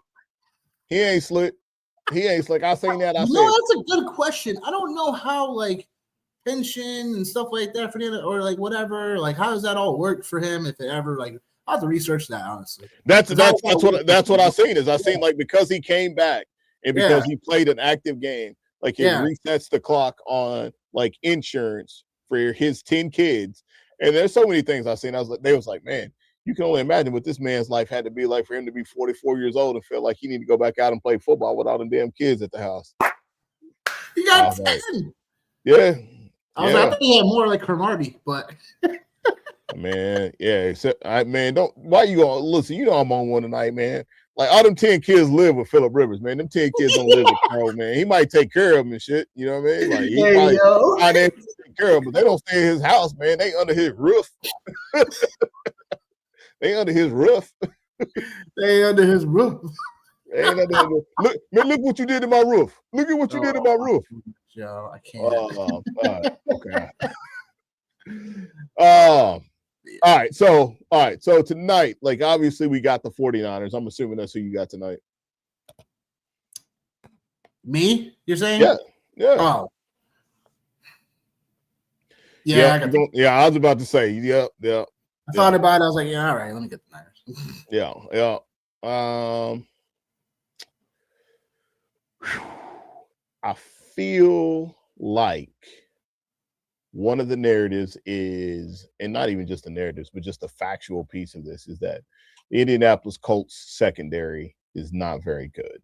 I seen that. That's a good question. I don't know how, like, pension and stuff like that for him, or like whatever. Like, how does that all work for him? If it ever, like, I have to research that, honestly. That's what I seen. Is I seen, like, because he came back and because he played an active game, like, it resets the clock on, like, insurance for his 10 kids. And there's so many things I seen. They was like, man, you can only imagine what this man's life had to be like for him to be 44 years old and feel like he need to go back out and play football with all them damn kids at the house. He got 10. Yeah. I thought he had more like Cromartie, but man, yeah. Why you gonna listen? You know I'm on one tonight, man. Like, all them 10 kids live with Phillip Rivers, man. Them 10 kids don't live with Crow, man. He might take care of them and shit. You know what I mean? Like, he might take care of them, but they don't stay in his house, man. They under his roof. They under his roof. Look what you did to my roof. Look at what you did to my roof. Joe, I can't. Okay. All right. So tonight, like, obviously we got the 49ers. I'm assuming that's who you got tonight. Me? You're saying? Yeah. Oh. Yeah. I was about to say, yeah. I thought about it. I was like, yeah, all right, let me get the Niners. Yeah. I feel like one of the narratives is, and not even just the narratives, but just the factual piece of this, is that the Indianapolis Colts secondary is not very good.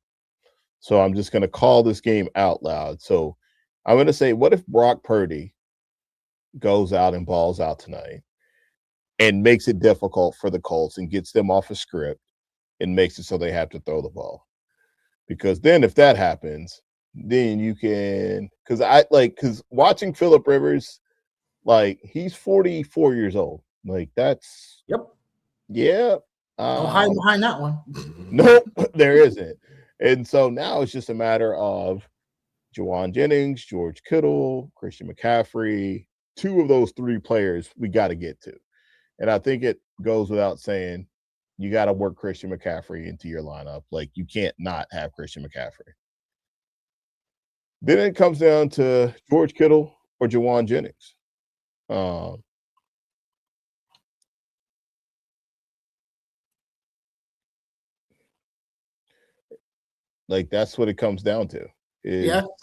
So I'm just going to call this game out loud. So I'm going to say, what if Brock Purdy goes out and balls out tonight and makes it difficult for the Colts and gets them off a script and makes it so they have to throw the ball? Because then if that happens, then you can, because watching Phillip Rivers, like, he's 44 years old. Like, that's, yeah. Don't hide behind that one. Nope, there isn't. And so now it's just a matter of Juwan Jennings, George Kittle, Christian McCaffrey. 2 of those 3 players we got to get to. And I think it goes without saying, you got to work Christian McCaffrey into your lineup. Like, you can't not have Christian McCaffrey. Then it comes down to George Kittle or Juwan Jennings. Like, that's what it comes down to.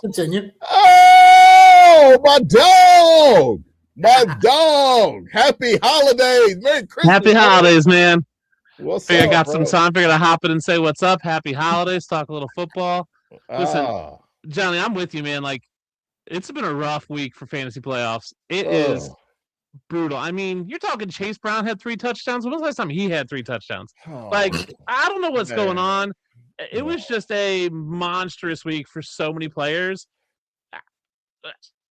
Continue. Oh, my dog! My dog! Happy holidays! Merry Christmas! Happy holidays, man. What's I up, got bro? some time. Figured I'd hop in and say what's up. Happy holidays. Talk a little football. Listen, Johnny, I'm with you, man. Like, it's been a rough week for fantasy playoffs. It is brutal. I mean, you're talking Chase Brown had 3 touchdowns. When was the last time he had 3 touchdowns? Like, I don't know what's going on. It was just a monstrous week for so many players.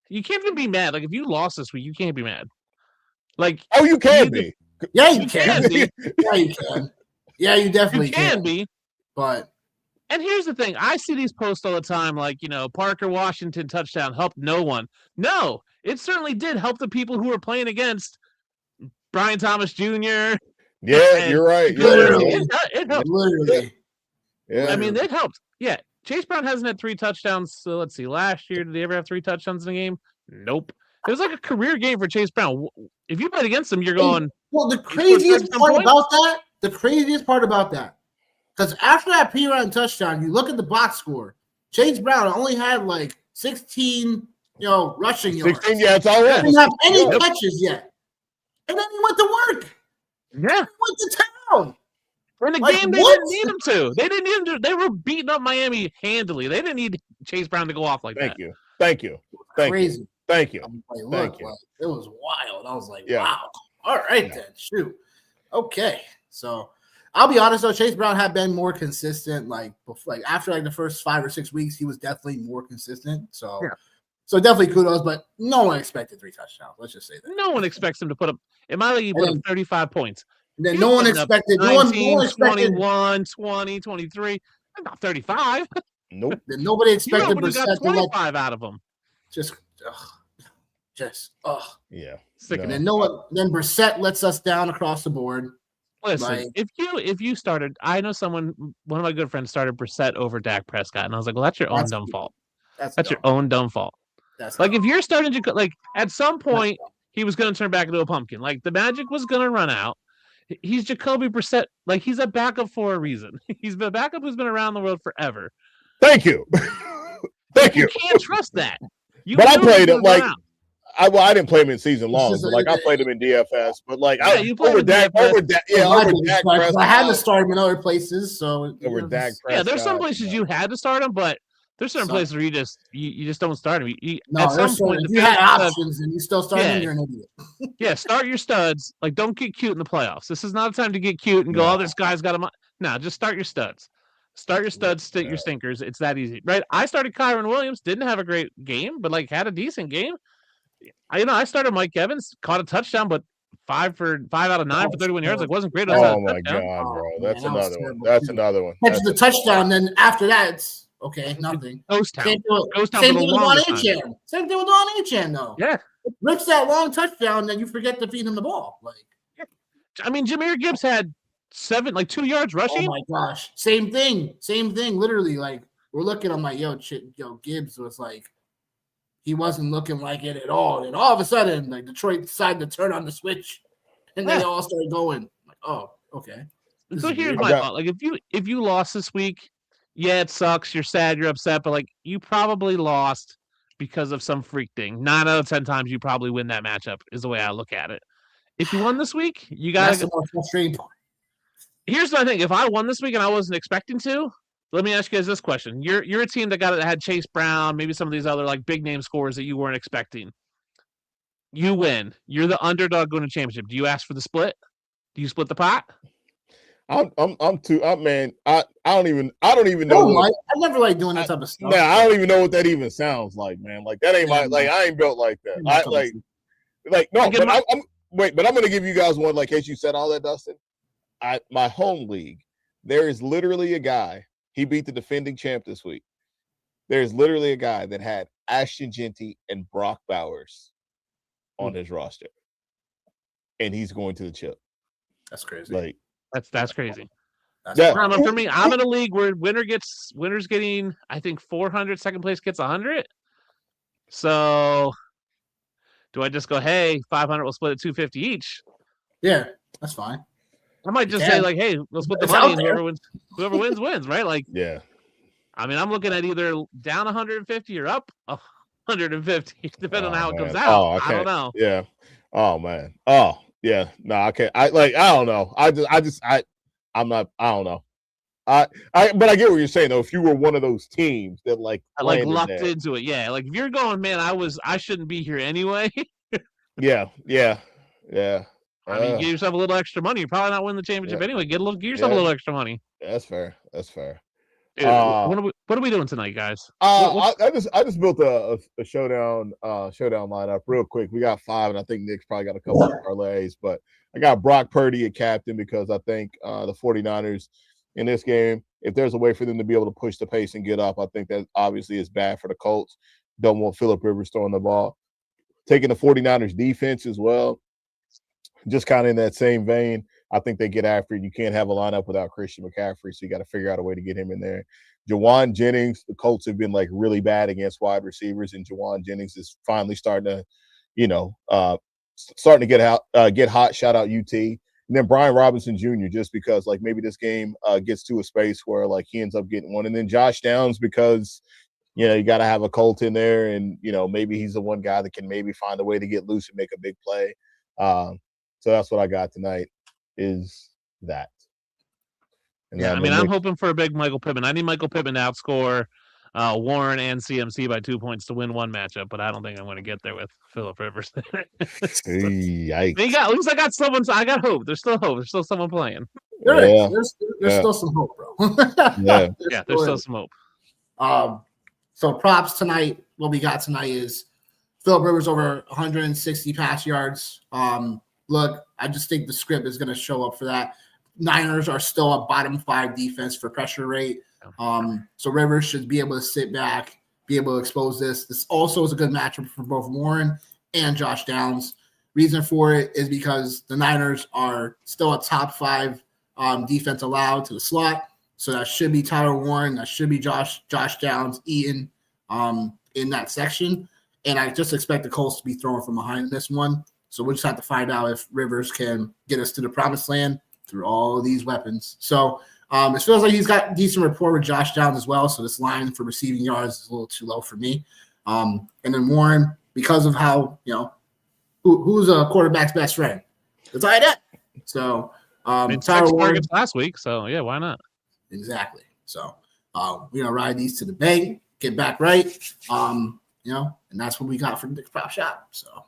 You can't even be mad. Like, if you lost this week, you can't be mad. Like, you can be. Yeah, you can. Yeah, you can. Yeah, you definitely can be. But and here's the thing: I see these posts all the time, like Parker Washington touchdown helped no one. No, it certainly did help the people who were playing against Brian Thomas Jr. Yeah, you're right. Literally, it helped. Literally. Yeah. I mean, it helped. Yeah, Chase Brown hasn't had 3 touchdowns. So let's see. Last year, did he ever have 3 touchdowns in a game? Nope. It was like a career game for Chase Brown. If you played against him, you're going. Well, the craziest part about that, because after that P-Ryan touchdown, you look at the box score. Chase Brown only had like 16, rushing yards. 16, yeah, it's all right. He didn't have any catches yet, and then he went to work. Yeah, he went to town. In the game, they didn't need him to. They didn't need him to. They were beating up Miami handily. They didn't need Chase Brown to go off like that. Thank you. Crazy. Thank you. Thank you. It was wild. I was like, wow. All right, then. Shoot. Okay. So I'll be honest, though. Chase Brown had been more consistent. After the first 5 or 6 weeks, he was definitely more consistent. So, so definitely kudos, but no one expected 3 touchdowns. Let's just say that. No one expects him to put up. In my league, he put up 35 points. Then no one expected 19, 21, 20, 23, not 35. Nope. Then nobody expected Brissett got 25 out of them. Yeah. And then then Brissett lets us down across the board. Listen, if you started, I know one of my good friends started Brissett over Dak Prescott, and I was like, well, that's your own dumb fault. That's your own dumb fault. That's like if you're starting to at some point he was going to turn back into a pumpkin. Like the magic was going to run out. He's Jacoby Brissett. Like he's a backup for a reason. He's the backup who's been around the world forever. Thank you. Thank you. You can't trust that. But I played him I didn't play him in season long, but I played him in DFS. But you played over Dak. Over Dak Prescott. I had to start him in other places, so over Dak Prescott. Yeah, there's some places you had to start him, but there's certain places where you just don't start him. At some point, if you had options and you still start him, you're an idiot. Yeah, start your studs. Like, don't get cute in the playoffs. This is not a time to get cute and go, oh, this guy's got a... No, just start your studs. Start your studs, stick your stinkers. It's that easy, right? I started Kyron Williams, didn't have a great game, but had a decent game. I started Mike Evans, caught a touchdown, but 5 out of 9 for 31 yards. Wasn't great. Oh my god, bro! That's another one. That's another one. Catches the touchdown, then after that, it's okay, nothing. Ghost town. Same thing with Juan Achan. Same thing with Juan Achan, though. Yeah, rips that long touchdown, then you forget to feed him the ball. Jahmyr Gibbs had 2 yards rushing. Oh my gosh, same thing. Literally, we're looking. I'm like, yo, Gibbs was he wasn't looking like it at all. And all of a sudden, Detroit decided to turn on the switch, and they all started going. Oh, okay. So here's my thought: if you lost this week, yeah, it sucks. You're sad. You're upset, but you probably lost because of some freak thing. 9 out of 10 times, you probably win that matchup. Is the way I look at it. If you won this week, you got. That's the more frustrating part. Here's what I think: if I won this week and I wasn't expecting to. Let me ask you guys this question. You're a team that had Chase Brown, maybe some of these other big name scores that you weren't expecting. You win. You're the underdog going to championship. Do you ask for the split? Do you split the pot? Man. I don't even know. I never doing that type of stuff. Yeah, I don't even know what that even sounds like, man. That ain't I ain't built like that. But I'm gonna give you guys one. As you said all that, Dustin. My home league, there is literally a guy. He beat the defending champ this week. There's literally a guy that had Ashton Genty and Brock Bowers on his roster, and he's going to the chip. That's crazy. That's crazy. For me, I'm in a league where winner's getting, I think, 400. Second place gets 100. So, do I just go, hey, 500? We'll split it 250 each. Yeah, that's fine. I might just say, hey, let's put the money in. Whoever wins, wins, right? Yeah. I mean, I'm looking at either down 150 or up 150, depending on how it comes out. I don't know. Yeah. Oh man. Oh yeah. No, I can't. I don't know. I'm not. I don't know. But I get what you're saying though. If you were one of those teams that lucked into it, yeah. If you're going, man, I shouldn't be here anyway. Yeah. I mean, give yourself a little extra money. You're probably not winning the championship anyway. Give yourself a little extra money. That's fair. Dude, what are we doing tonight, guys? I just built a showdown lineup real quick. We got 5, and I think Nick's probably got a couple of parlays, but I got Brock Purdy at captain because I think the 49ers in this game, if there's a way for them to be able to push the pace and get up, I think that obviously is bad for the Colts. Don't want Phillip Rivers throwing the ball. Taking the 49ers defense as well, just kind of in that same vein. I think they get after it. You can't have a lineup without Christian McCaffrey, so you got to figure out a way to get him in there. Jawan Jennings, the Colts have been like really bad against wide receivers, and Jawan Jennings is finally starting to, get hot. Shout out UT. And then Brian Robinson Jr., just because like maybe this game gets to a space where like he ends up getting one. And then Josh Downs, because you got to have a Colt in there, and maybe he's the one guy that can maybe find a way to get loose and make a big play. So that's what I got tonight. Is that? And yeah, I mean, I'm hoping for a big Michael Pittman. I need Michael Pittman to outscore Warren and CMC by 2 points to win one matchup, but I don't think I'm going to get there with Phillip Rivers. Yikes. At least I got someone. I got hope. There's still hope. There's still someone playing. There's still some hope, bro. There's still some hope. So props tonight. What we got tonight is Phillip Rivers over 160 pass yards. Look, I just think the script is going to show up for that. Niners are still a bottom 5 defense for pressure rate. So Rivers should be able to sit back, be able to expose this. This also is a good matchup for both Warren and Josh Downs. Reason for it is because the Niners are still a top 5 defense allowed to the slot. So that should be Tyler Warren. That should be Josh Downs, Eaton in that section. And I just expect the Colts to be throwing from behind this one. So we'll just have to find out if Rivers can get us to the promised land through all of these weapons. So it feels like he's got decent rapport with Josh Downs as well. So this line for receiving yards is a little too low for me. And then Warren, because of how, who's a quarterback's best friend? The tight end. So Tyler Warren last week. So yeah, why not? Exactly. So we're gonna ride these to the bank, get back right. And that's what we got from Dick's Prop Shop. So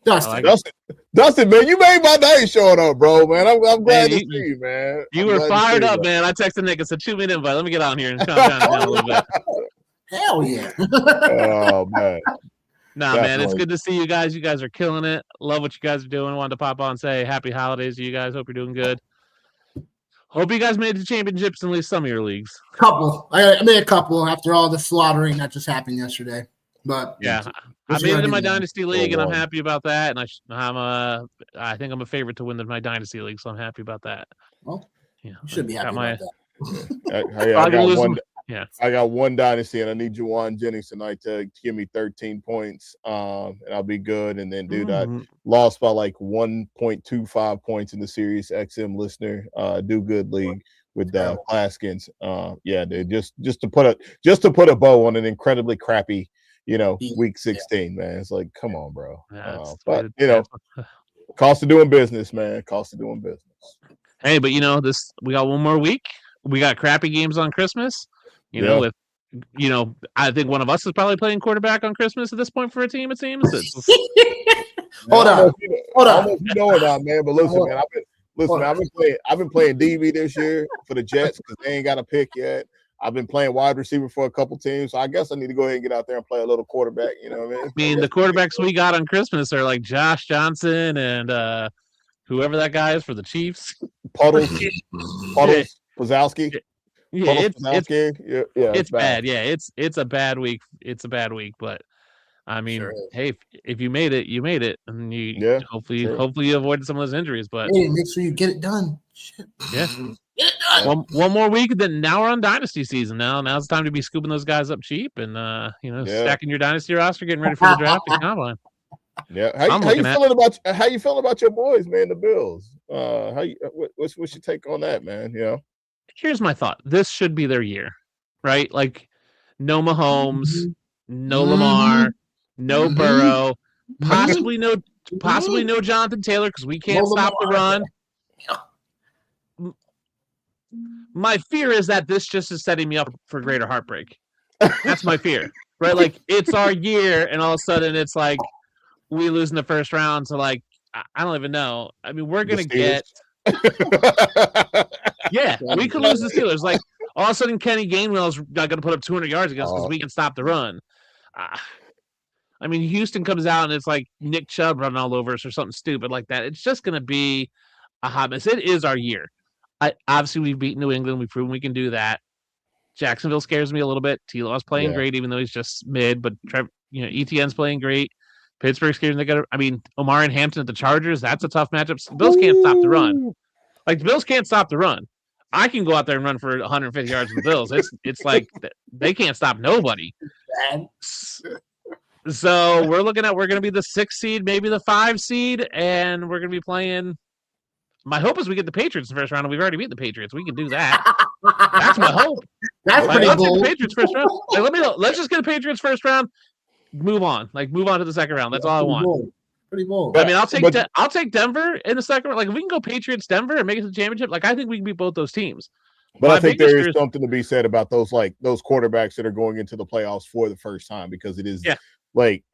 Dustin, man, you made my day showing up, bro, man. I'm glad to see you, man. You were fired up, man. I texted Nick. It's a 2-minute invite. Let me get on here and calm down a little bit. Hell yeah. Oh, man. Nah, definitely. Man, it's good to see you guys. You guys are killing it. Love what you guys are doing. Wanted to pop on and say happy holidays to you guys. Hope you're doing good. Hope you guys made the championships in at least some of your leagues. I made a couple after all the slaughtering that just happened yesterday. But yeah, I made it in my dynasty league, and I'm happy about that. And I think I'm a favorite to win my dynasty league, so I'm happy about that. Well, you should be happy about that. I got one dynasty, and I need Jawan Jennings tonight to give me 13 points, and I'll be good. And then, dude, I lost by like 1.25 points in the Sirius XM listener do good league with Plaskins. Yeah, dude, just to put a bow on an incredibly crappy, week 16, man. It's like, come on, bro. But cost of doing business, man. Cost of doing business. Hey, but we got one more week. We got crappy games on Christmas. I think one of us is probably playing quarterback on Christmas at this point for a team. It seems. Hold on. I don't know if you know it now, man. But listen, man. I've been playing DB this year for the Jets because they ain't got a pick yet. I've been playing wide receiver for a couple teams, so I guess I need to go ahead and get out there and play a little quarterback. You know what I mean? The quarterbacks we got on Christmas are like Josh Johnson and whoever that guy is for the Chiefs. Puddles, Pozowski. Yeah, it's bad. Yeah, it's a bad week. It's a bad week, but I mean, hey, if you made it, you made it, and hopefully you avoided some of those injuries. But hey, make sure you get it done. Shit. Yeah, get it done. One more week, then now we're on dynasty season. Now's the time to be scooping those guys up cheap and stacking your dynasty roster, getting ready for the draft and combine. Yeah, how you feeling about your boys, man? The Bills. What's your take on that, man? Here's my thought. This should be their year, right? Like, no Mahomes, no Lamar, no Burrow, possibly no Jonathan Taylor because we can't stop the run. My fear is that this just is setting me up for greater heartbreak. That's my fear, right? Like, it's our year, and all of a sudden it's like we lose in the first round. So, like, I don't even know. I mean, we're gonna get. Yeah, we could lose the Steelers. Like, All of a sudden, Kenny Gainwell's not going to put up 200 yards against us because we can stop the run. I mean, Houston comes out and it's like Nick Chubb running all over us or something stupid like that. It's just going to be a hot mess. It is our year. Obviously, we've beaten New England. We've proven we can do that. Jacksonville scares me a little bit. T-Law's playing great, even though he's just mid. But ETN's playing great. Pittsburgh scares me. Omar and Hampton at the Chargers. That's a tough matchup. The Bills can't stop the run. Like the Bills can't stop the run. I can go out there and run for 150 yards with the Bills. It's like they can't stop nobody. So we're going to be the 6th seed, maybe the 5 seed, and we're going to be playing. My hope is we get the Patriots in the first round, and we've already beat the Patriots. We can do that. That's my hope. That's pretty let's cool. get the Patriots first round. Let's just get the Patriots first round. Move on. Move on to the second round. That's all I want. Bold. Pretty bold. I mean, I'll take Denver in the second round. If we can go Patriots Denver and make it to the championship, I think we can beat both those teams. But I think there is something to be said about those quarterbacks that are going into the playoffs for the first time, because it is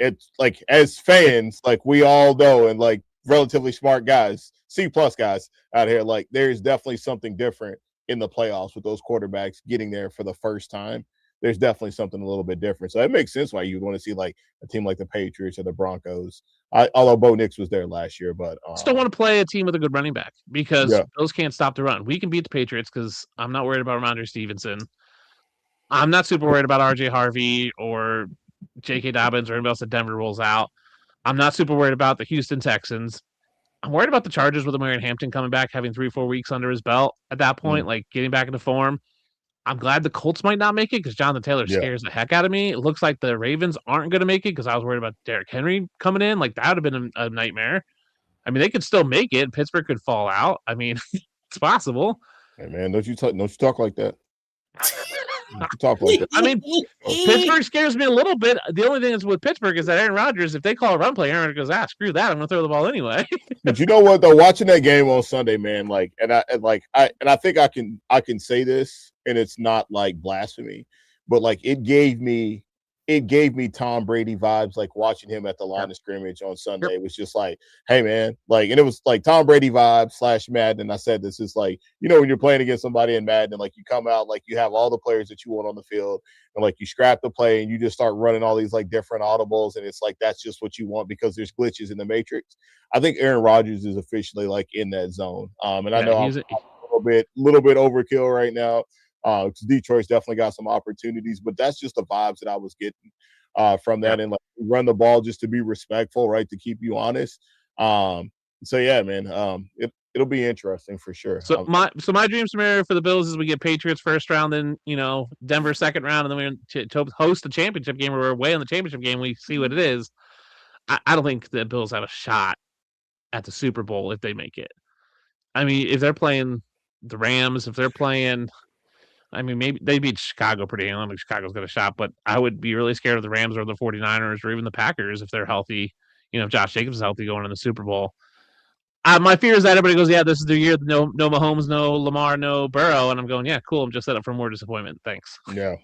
it's as fans, we all know, and relatively smart guys, C+ guys out here, there's definitely something different in the playoffs with those quarterbacks getting there for the first time. There's definitely something a little bit different. So it makes sense why you would want to see a team like the Patriots or the Broncos. Although Bo Nix was there last year, but still want to play a team with a good running back, because those can't stop the run. We can beat the Patriots because I'm not worried about Ramondre Stevenson. I'm not super worried about RJ Harvey or J.K. Dobbins or anybody else that Denver rolls out. I'm not super worried about the Houston Texans. I'm worried about the Chargers with Omar and Hampton coming back, having 3-4 weeks under his belt at that point, getting back into form. I'm glad the Colts might not make it because Jonathan Taylor scares the heck out of me. It looks like the Ravens aren't going to make it because I was worried about Derrick Henry coming in. That would have been a nightmare. I mean, they could still make it. Pittsburgh could fall out. I mean, it's possible. Hey, man, don't you talk like that. Talk like that. I mean, Pittsburgh scares me a little bit. The only thing is with Pittsburgh is that Aaron Rodgers, if they call a run play, Aaron goes, screw that. I'm going to throw the ball anyway. But you know what, though? Watching that game on Sunday, man, I think I can say this, and it's not blasphemy, but it gave me Tom Brady vibes, watching him at the line of scrimmage on Sunday. It was just hey, man, and it was Tom Brady vibes / Madden. And I said this is when you're playing against somebody in Madden, and you come out, you have all the players that you want on the field, and you scrap the play and you just start running all these different audibles, and it's that's just what you want because there's glitches in the matrix. I think Aaron Rodgers is officially in that zone. And I know I'm a little bit overkill right now. Detroit's definitely got some opportunities, but that's just the vibes that I was getting from that. And run the ball just to be respectful, right? To keep you honest. So yeah, man, it'll be interesting for sure. So my dream scenario for the Bills is we get Patriots first round, then Denver second round, and then we to host the championship game, where we're away in the championship game. We see what it is. I don't think the Bills have a shot at the Super Bowl if they make it. I mean, if they're playing the Rams, if they're playing. I mean, maybe they beat Chicago pretty. I don't think Chicago's got a shot, but I would be really scared of the Rams or the 49ers or even the Packers if they're healthy. If Josh Jacobs is healthy going in the Super Bowl. My fear is that everybody goes, this is their year. No Mahomes, no Lamar, no Burrow. And I'm going, cool. I'm just set up for more disappointment. Thanks. Yeah.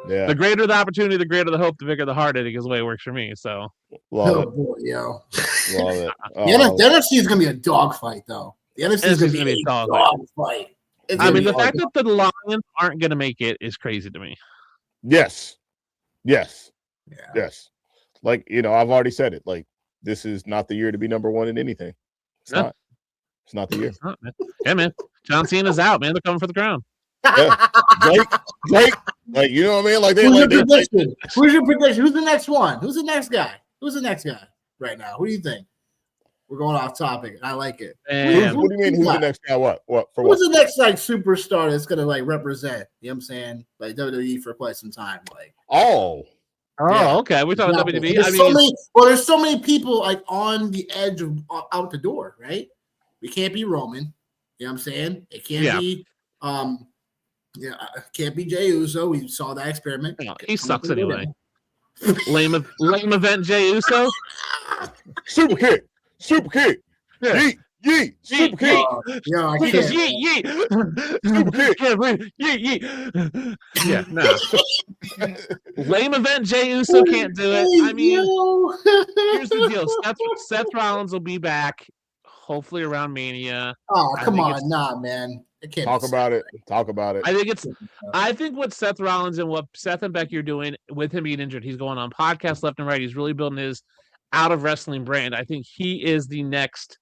The greater the opportunity, the greater the hope, the bigger the heartache is the way it works for me. So. Love it. Boy, yo. Love it. The NFC is going to be a dogfight, though. The NFC is going to be a dogfight. I mean, the fact that the Lions aren't going to make it is crazy to me. Yes. Yes. I've already said it. This is not the year to be number one in anything. It's not. It's not the year. It's not, man. Yeah, man. John Cena's out, man. They're coming for the crown. Yeah. Blake, you know what I mean? Who's your prediction? Who's your prediction? Who's the next one? Who's the next guy? Who's the next guy right now? Who do you think? We're going off topic. I like it. What do you mean? Who's the next guy? What? Who's the next superstar that's gonna represent? You know what I'm saying? WWE for quite some time. Okay. We're talking WWE. There's so many people on the edge of out the door, right? We can't be Roman. You know what I'm saying? It can't be. Can't be Jey Uso. We saw that experiment. No, he sucks anyway. Lame event Jey Uso. Super kick. Yeah. Yeet. Super kick. I can't. Yeet. Super kick. Yeet. Yeah, no. Lame event Jey Uso can't do it. I mean, here's the deal. Seth Rollins will be back, hopefully around Mania. Oh, come on. Nah, man. It can't Talk about it. Talk about it. I think what Seth Rollins and what Seth and Becky are doing with him being injured, he's going on podcasts left and right. He's really building his out of wrestling brand. I think he is the next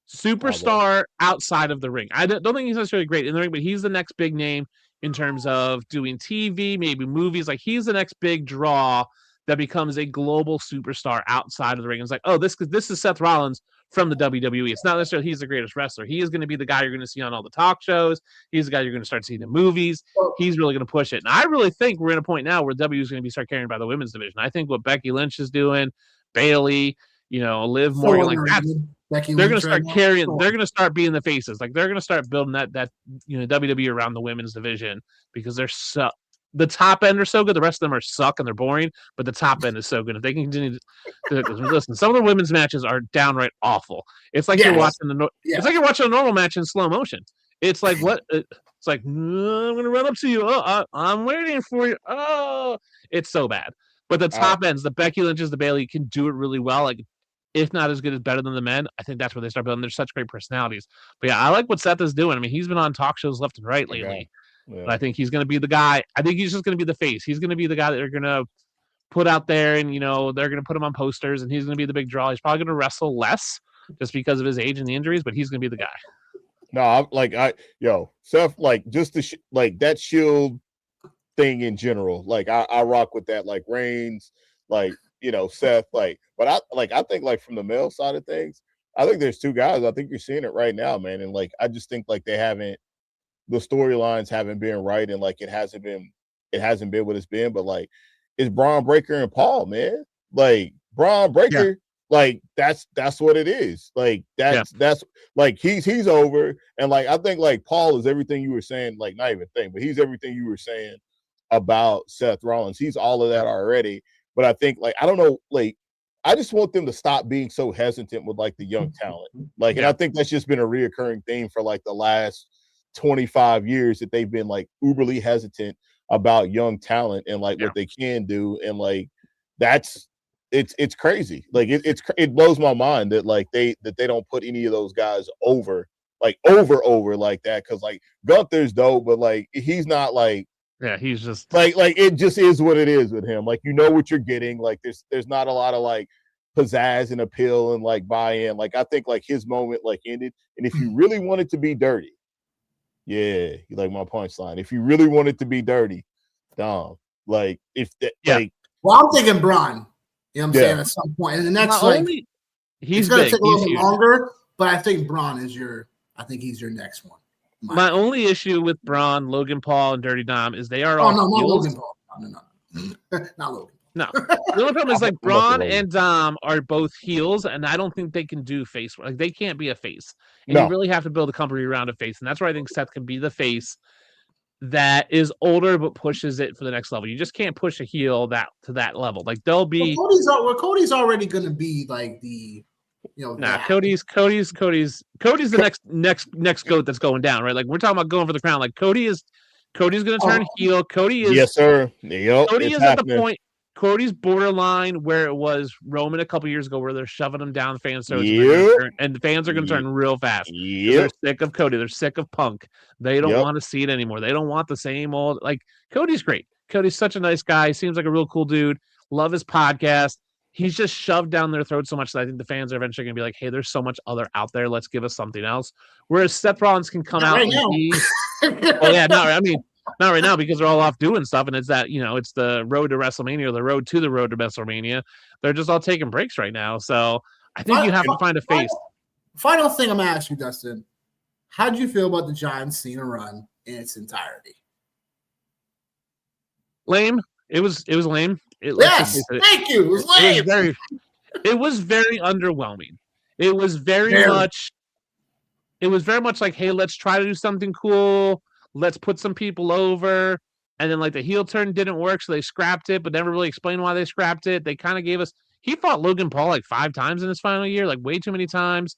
superstar outside of the ring. I don't think he's necessarily great in the ring, but he's the next big name in terms of doing TV, maybe movies. Like he's the next big draw that becomes a global superstar outside of the ring. It's like, oh, this is Seth Rollins from the WWE. It's not necessarily he's the greatest wrestler. He is going to be the guy you're going to see on all the talk shows. He's the guy you're going to start seeing in movies. He's really going to push it. And I really think we're at a point now where W is going to be start carrying by the women's division. I think what Becky Lynch is doing, Bayley, Liv Morgan, like that's they're going to start carrying. They're going to start being the faces. Like they're going to start building that WWE around the women's division because they're so. The top end are so good. The rest of them are suck and they're boring, but the top end is so good. If they can continue to listen, some of the women's matches are downright awful. It's like you're watching it's like you're watching a normal match in slow motion. It's like what? It's like I'm going to run up to you. Oh, I'm waiting for you. Oh, it's so bad. But the top ends, the Becky Lynch's, the Bayley can do it really well. Like if not as good as better than the men. I think that's where they start building. They're such great personalities. But yeah, I like what Seth is doing. I mean, he's been on talk shows left and right lately. Yeah. But I think he's going to be the guy. I think he's just going to be the face. He's going to be the guy that they're going to put out there, and they're going to put him on posters, and he's going to be the big draw. He's probably going to wrestle less just because of his age and the injuries, but he's going to be the guy. No, Seth, like just that Shield thing in general. Like I rock with that. Like Reigns, like Seth, like. But I think like from the male side of things, I think there's two guys. I think you're seeing it right now, man, and like I just think like the storylines haven't been right, and like it hasn't been what it's been. But like, it's Braun Breaker and Paul, man. Like Braun Breaker, like that's what it is. Like that's like he's over, and like I think like Paul is everything you were saying. Like not even thing, but he's everything you were saying about Seth Rollins. He's all of that already. But I think like I don't know, like I just want them to stop being so hesitant with like the young talent. Like, and I think that's just been a reoccurring theme for like the last 25 years that they've been like uberly hesitant about young talent and like what they can do, and like it's crazy. Like it blows my mind that like they don't put any of those guys over like that, because like Gunther's dope, but like he's not like he's just like it just is what it is with him. Like what you're getting. Like there's not a lot of like pizzazz and appeal and like buy-in. Like I think like his moment like ended, and if you really want it to be dirty. Yeah, you like my punchline. If you really want it to be dirty, Dom, like like. Well, I'm thinking Braun. You know what I'm saying? At some point, and the next he's going to take a little bit longer, but I think Braun is he's your next one. My only issue with Braun, Logan Paul, and Dirty Dom is they are all. No, not Logan Paul. No, not Logan. No, the only problem is like Braun and Dom are both heels, and I don't think they can do face. Like they can't be a face, and you really have to build a company around a face, and that's where I think Seth can be the face that is older but pushes it for the next level. You just can't push a heel to that level. Like they'll be. Cody's already going to be like the. Cody's the next goat that's going down, right? Like we're talking about going for the crown. Like Cody's going to turn heel. Cody is yes, sir. Yep, Cody is happening. At the point. Cody's borderline where it was Roman a couple years ago, where they're shoving him down the fans' throats, and the fans are going to turn real fast. They're sick of Cody. They're sick of Punk. They don't want to see it anymore. They don't want the same old like. Cody's great. Cody's such a nice guy. He seems like a real cool dude. Love his podcast. He's just shoved down their throats so much that I think the fans are eventually going to be like, "Hey, there's so much other out there. Let's give us something else." Whereas Seth Rollins can come out and be, not right now because they're all off doing stuff, and it's that it's the road to WrestleMania or the road to WrestleMania. They're just all taking breaks right now, so I think you have to find a face. Final thing I'm gonna ask you, Dustin, how did you feel about the John Cena run in its entirety? Lame. It was lame. Thank you. It was lame. It was very underwhelming. It was very much like, hey, let's try to do something cool. Let's put some people over. And then like the heel turn didn't work, so they scrapped it, but never really explained why they scrapped it. They kind of gave us he fought Logan Paul like 5 times in his final year, like way too many times.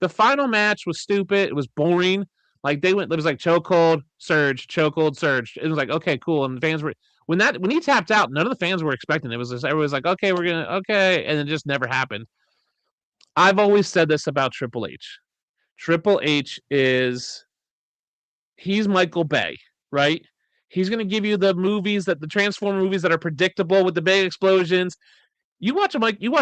The final match was stupid. It was boring. Like it was like chokehold, surge. It was like, okay, cool. And the fans were when he tapped out, none of the fans were expecting it. It was just everybody was like, okay, and it just never happened. I've always said this about Triple H. Triple H he's Michael Bay, right? He's going to give you the movies the Transformer movies that are predictable with the big explosions. You watch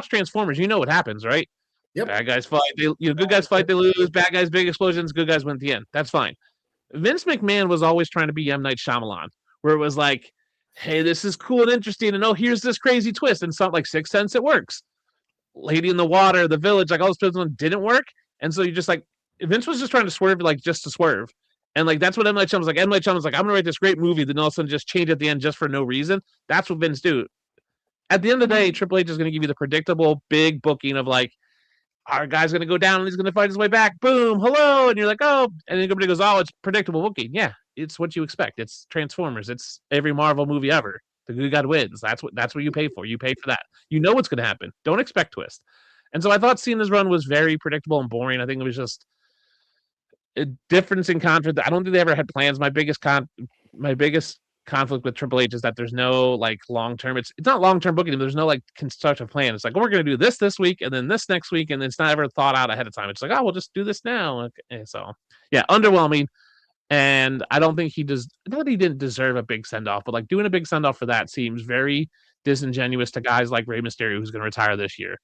Transformers, you know what happens, right? Yep. Bad guys fight, good guys fight, they lose. Bad guys, big explosions. Good guys win at the end. That's fine. Vince McMahon was always trying to be M. Night Shyamalan, where it was like, hey, this is cool and interesting, and here's this crazy twist. And something like Sixth Sense, it works. Lady in the Water, The Village, like all those films didn't work, and so you just like Vince was just trying to swerve, like just to swerve. And like that's what M. Night Shyamalan was like. M. Night Shyamalan was like, I'm gonna write this great movie, then all of a sudden just change at the end just for no reason. That's what Vince do. At the end of the day, Triple H is gonna give you the predictable big booking of like, our guy's gonna go down and he's gonna fight his way back. Boom, hello, and you're like, oh, and then everybody goes, oh, it's predictable booking. Yeah, it's what you expect. It's Transformers. It's every Marvel movie ever. The good guy wins. That's what you pay for. You pay for that. You know what's gonna happen. Don't expect twist. And so I thought seeing this run was very predictable and boring. I think it was just a difference in conflict. I don't think they ever had plans. My biggest conflict with Triple H is that there's no like long-term. It's not long-term booking. There's no like constructive plan. It's like, we're going to do this week and then this next week, and it's not ever thought out ahead of time. It's like, oh, we'll just do this now. Okay, so yeah, underwhelming. And I don't think he does. Not that he didn't deserve a big send-off, but like doing a big send-off for that seems very disingenuous to guys like Rey Mysterio, who's going to retire this year.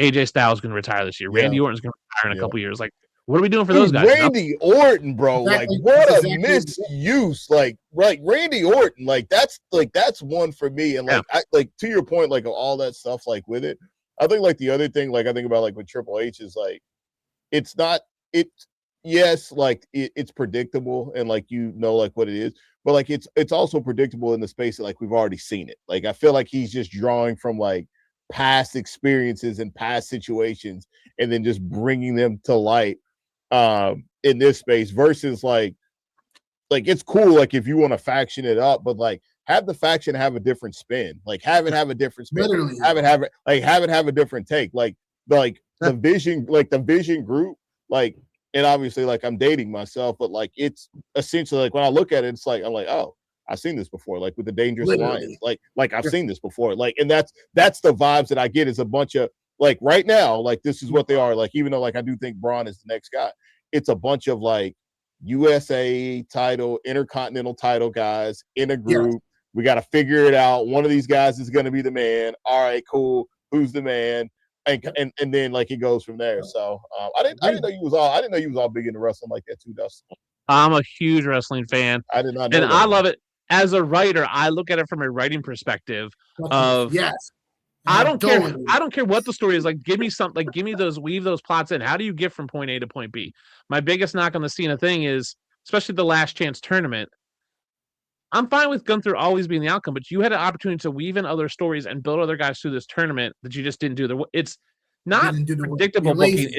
AJ Styles is going to retire this year. Randy Orton's going to retire in a couple years. Like, what are we doing for those guys? Randy Orton, bro. Exactly. Like, what a misuse. Like Randy Orton. Like that's one for me. And like, to your point, like all that stuff, like with it. I think like the other thing, like I think about like with Triple H is like, it's predictable and like like what it is, but like it's also predictable in the space that like we've already seen it. Like I feel like he's just drawing from like past experiences and past situations and then just bringing them to light in this space versus like it's cool like if you want to faction it up, but like have the faction have a different spin, like have it have a different spin. Literally. have it have a different take, like the vision group, like, and obviously like I'm dating myself, but like it's essentially like when I look at it, it's like I'm like, oh, I've seen this before, like with the Dangerous Alliance, like I've seen this before, like, and that's the vibes that I get is a bunch of like right now, like this is what they are, like even though like I do think Braun is the next guy, it's a bunch of like USA title, Intercontinental title guys in a group. Yeah. We got to figure it out. One of these guys is going to be the man. All right, cool. Who's the man? And then like it goes from there. So I didn't know you was all big into wrestling like that too, Dustin. I'm a huge wrestling fan. I did not know and that. I love it. As a writer, I look at it from a writing perspective of yes. I don't care what the story is. Like, give me something. Like, weave those plots in. How do you get from point A to point B? My biggest knock on the Cena thing is, especially the Last Chance tournament. I'm fine with Gunther always being the outcome, but you had an opportunity to weave in other stories and build other guys through this tournament that you just didn't do. It's not predictable booking.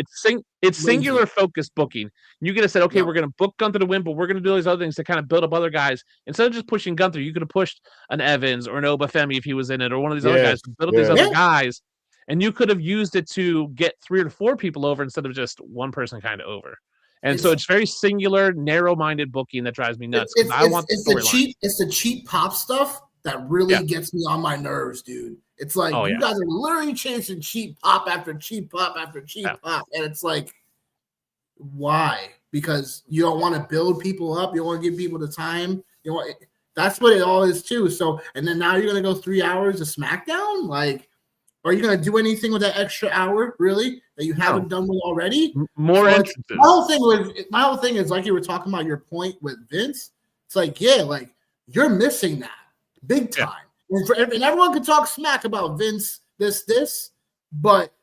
It's singular focused booking. You could have said, okay, we're going to book Gunther to win, but we're going to do all these other things to kind of build up other guys. Instead of just pushing Gunther, you could have pushed an Evans or an Obafemi if he was in it, or one of these other guys to build up these other guys. And you could have used it to get 3 or 4 people over instead of just one person kind of over. And so it's very singular, narrow-minded booking that drives me nuts. It's the cheap pop stuff that really gets me on my nerves, dude. It's like you guys are literally chasing cheap pop after cheap pop after cheap pop, and it's like, why? Because you don't want to build people up. You don't want to give people the time. That's what it all is too. So, and then now you're gonna go 3 hours of SmackDown, like. Are you going to do anything with that extra hour, really, that you haven't done with already? More entrances. My whole thing is like you were talking about your point with Vince. It's like, like you're missing that big time. Yeah. And everyone can talk smack about Vince, this, but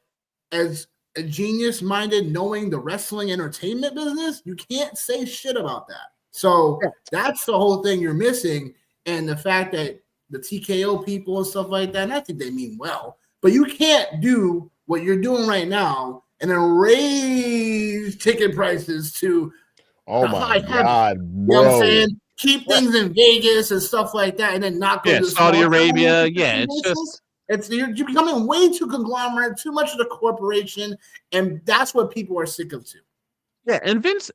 as a genius-minded, knowing the wrestling entertainment business, you can't say shit about that. So that's the whole thing you're missing, and the fact that the TKO people and stuff like that, and I think they mean well. But you can't do what you're doing right now and then raise ticket prices to my God, bro. You know what I'm saying? Keep things in Vegas and stuff like that, and then not go to Saudi Arabia. You're becoming way too conglomerate, too much of the corporation, and that's what people are sick of too. Yeah, and Vince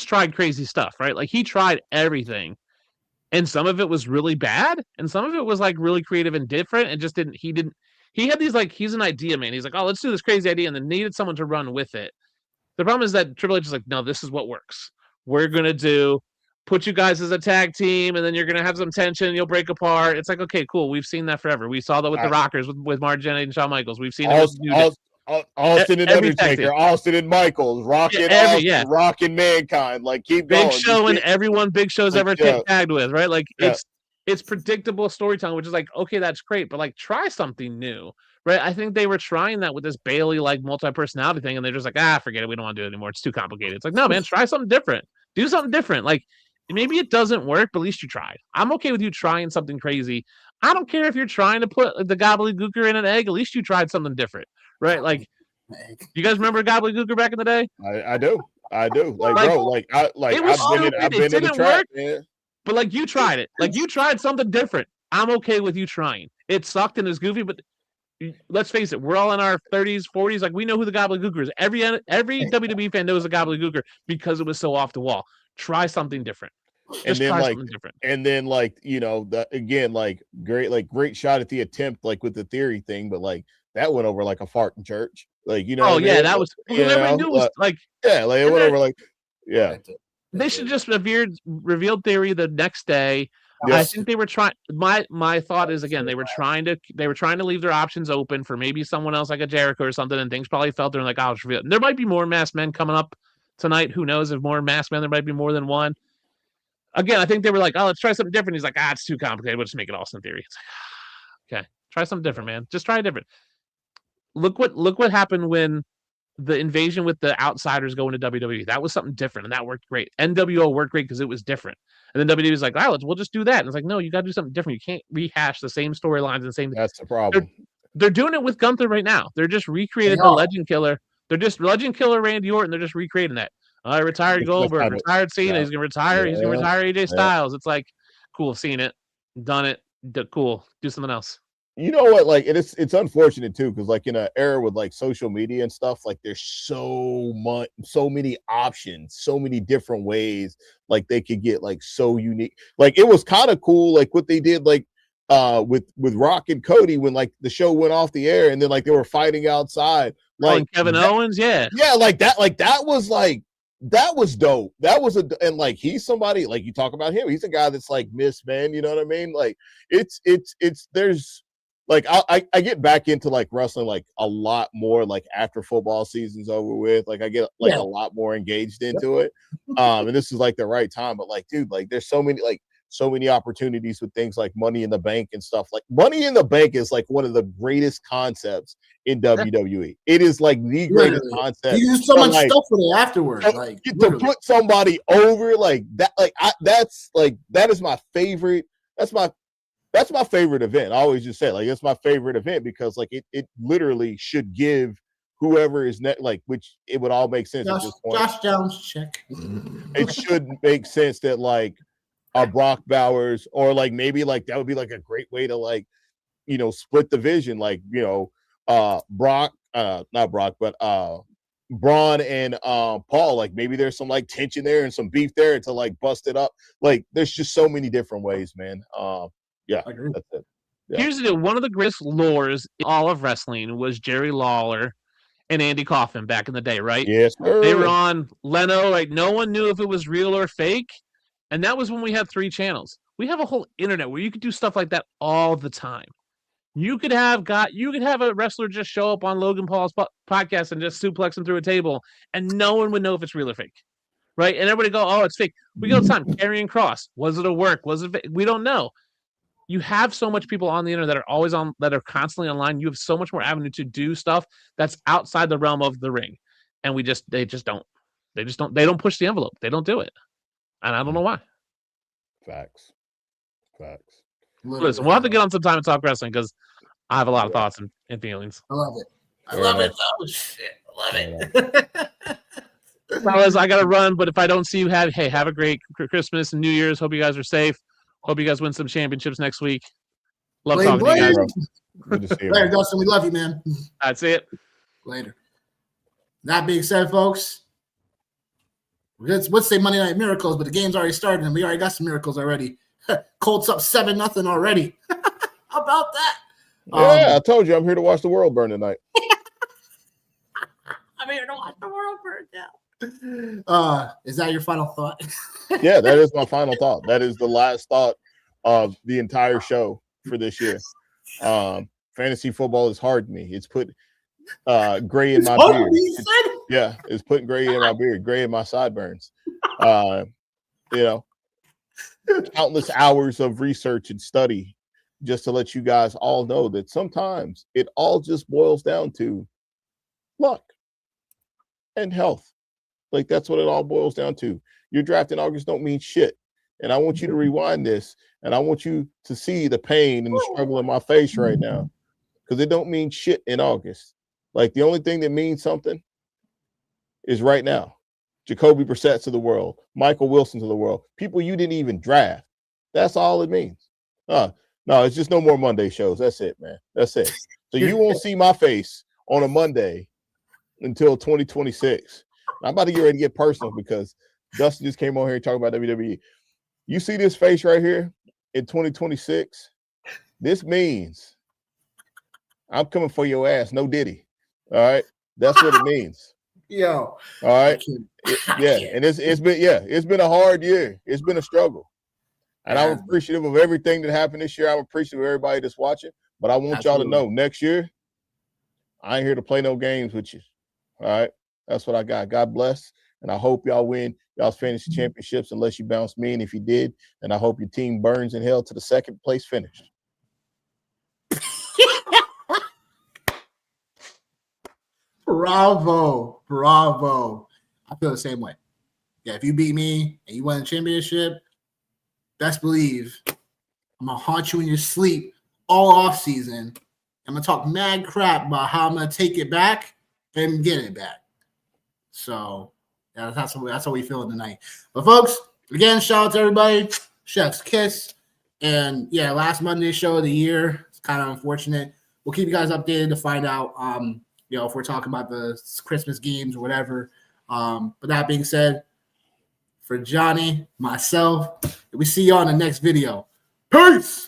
tried crazy stuff, right? Like he tried everything. And some of it was really bad, and some of it was like really creative and different, and just he had these like, he's an idea man. He's like, oh, let's do this crazy idea, and then needed someone to run with it. The problem is that Triple H is like, no, this is what works. We're going to put you guys as a tag team, and then you're going to have some tension. You'll break apart. It's like, okay, cool. We've seen that forever. We saw that with the Rockers, with Mark Jennings and Shawn Michaels. We've seen it with Austin and Undertaker, Austin and Michaels, rocking Mankind. Like, keep going. Big Show and everyone Big Show's ever tagged with, right? Like, it's predictable storytelling, which is like, okay, that's great, but like, try something new. Right, I think they were trying that with this Bailey like multi-personality thing, and they're just like, forget it, we don't want to do it anymore. It's too complicated. It's like, no, man, try something different. Do something different. Like, maybe it doesn't work, but at least you tried. I'm okay with you trying something crazy. I don't care if you're trying to put the gobbledygooker in an egg. At least you tried something different, right? Like, you guys remember gobbledygooker back in the day? I do. Like, bro, I've been in the trap, man. But like, you tried it. Like, you tried something different. I'm okay with you trying. It sucked and it was goofy, but let's face it, we're all in our 30s, 40s. Like, we know who the gobbledygooker is. Every WWE fan knows the gobbledygooker because it was so off the wall. Try something different. Just try something different. And then, like, you know, great shot at the attempt, like with the theory thing, but like that went over like a fart in church. Like, you know. Oh yeah, that was. Everybody knew it was like. Yeah, like it went over like. Yeah. They should just revealed theory the next day. Yes. I think they were trying. My thought is, again, they were trying to leave their options open for maybe someone else like a Jericho or something, and things probably felt they're like, it's real. There might be more masked men coming up tonight. Who knows? If more masked men, there might be more than one. Again, I think they were like, let's try something different. He's like, it's too complicated. We'll just make it Austin Theory. It's like, okay, try something different, man. Just try different. Look what happened when the invasion with the outsiders going to WWE. That was something different, and that worked great. NWO worked great because it was different. And then WWE was like, we'll just do that. And it's like, no, you got to do something different. You can't rehash the same storylines and the same. That's the problem. They're doing it with Gunther right now. They're just recreated the Legend Killer. They're just Legend Killer Randy Orton. They're just recreating that. Retired Goldberg, retired Cena. Yeah. He's gonna retire. He's gonna retire AJ Styles. It's like, cool, seen it, done it. Cool, do something else. You know what? Like, it's unfortunate too, because like in an era with like social media and stuff, like there's so many options, so many different ways like they could get like so unique. Like, it was kind of cool, like what they did like with Rock and Cody when like the show went off the air and then like they were fighting outside. Like and Kevin Owens, yeah, like that was dope. That was and like he's somebody, like, you talk about him, he's a guy that's like missed, man. You know what I mean? Like it's there's like I get back into like wrestling like a lot more like after football season's over with. Like I get like a lot more engaged into it. And this is like the right time. But like, dude, like there's so many opportunities with things like Money in the Bank and stuff. Like Money in the Bank is like one of the greatest concepts in WWE. It is like the greatest concept. You use so much stuff with it afterwards. Like to put somebody over like that, that is my favorite. That's my favorite event. I always just say, like, it's my favorite event because like it literally should give whoever is like, which it would all make sense at this point. Josh Jones, check. It should make sense that like a Brock Bowers, or like maybe like that would be like a great way to like, you know, split the vision. Like, you know, Brock, not Brock, but Braun and Paul, like maybe there's some like tension there and some beef there to like bust it up. Like there's just so many different ways, man. Yeah, that's it. Yeah. Here's the deal. One of the greatest lores in all of wrestling was Jerry Lawler and Andy Kaufman back in the day, right? Yes, sir. They were on Leno. Like, no one knew if it was real or fake. And that was when we had 3 channels. We have a whole internet where you could do stuff like that all the time. You could have a wrestler just show up on Logan Paul's podcast and just suplex him through a table, and no one would know if it's real or fake, right? And everybody go, "Oh, it's fake." We go all the time. Karrion Kross, was it a work? Was it fake? We don't know. You have so much people on the internet that are constantly online. You have so much more avenue to do stuff that's outside the realm of the ring, and they don't push the envelope. They don't do it, and I don't know why. Facts. Listen, we'll have to get on some time and talk wrestling because I have a lot of thoughts and feelings. I love it. Oh shit, I love it. Fellas, I gotta run, but if I don't see you, have a great Christmas and New Year's. Hope you guys are safe. Hope you guys win some championships next week. Love talking to you guys. Good to see you. Later, Dustin. We love you, man. That's it. Later. That being said, folks, let's say Monday Night Miracles, but the game's already started, and we already got some miracles already. Colts up 7-0 already. How about that? Yeah, I told you I'm here to watch the world burn tonight. I I'm here to watch the world burn down. Is that your final thought? Yeah, that is my final thought. That is the last thought of the entire show for this year. Fantasy football is hard to me. It's put gray in my beard. It's putting gray in my beard, gray in my sideburns. Countless hours of research and study just to let you guys all know that sometimes it all just boils down to luck and health. Like, that's what it all boils down to. Your draft in August don't mean shit. And I want you to rewind this, and I want you to see the pain and the struggle in my face right now, because it don't mean shit in August. Like, the only thing that means something is right now. Jacoby Brissett's of the world, Michael Wilson's of the world, people you didn't even draft. That's all it means. No, it's just no more Monday shows. That's it, man. That's it. So you won't see my face on a Monday until 2026. I'm about to get ready to get personal because Dustin just came on here and talking about WWE. You see this face right here in 2026? This means I'm coming for your ass. No Diddy. All right. That's what it means. Yo. All right. And it's been a hard year. It's been a struggle. And I'm appreciative of everything that happened this year. I'm appreciative of everybody that's watching. But I want y'all to know next year, I ain't here to play no games with you. All right. That's what I got. God bless. And I hope y'all win y'all's fantasy championships unless you bounce me. And if you did, and I hope your team burns in hell to the second place finish. Bravo. I feel the same way. Yeah, if you beat me and you win a championship, best believe I'm going to haunt you in your sleep all off season. I'm going to talk mad crap about how I'm going to take it back and get it back. So yeah, that's how we feel tonight. But folks, again, shout out to everybody. Chef's kiss. And yeah, last Monday show of the year. It's kind of unfortunate. We'll keep you guys updated to find out if we're talking about the Christmas games or whatever. But that being said, for Johnny, myself, we see you on the next video. Peace!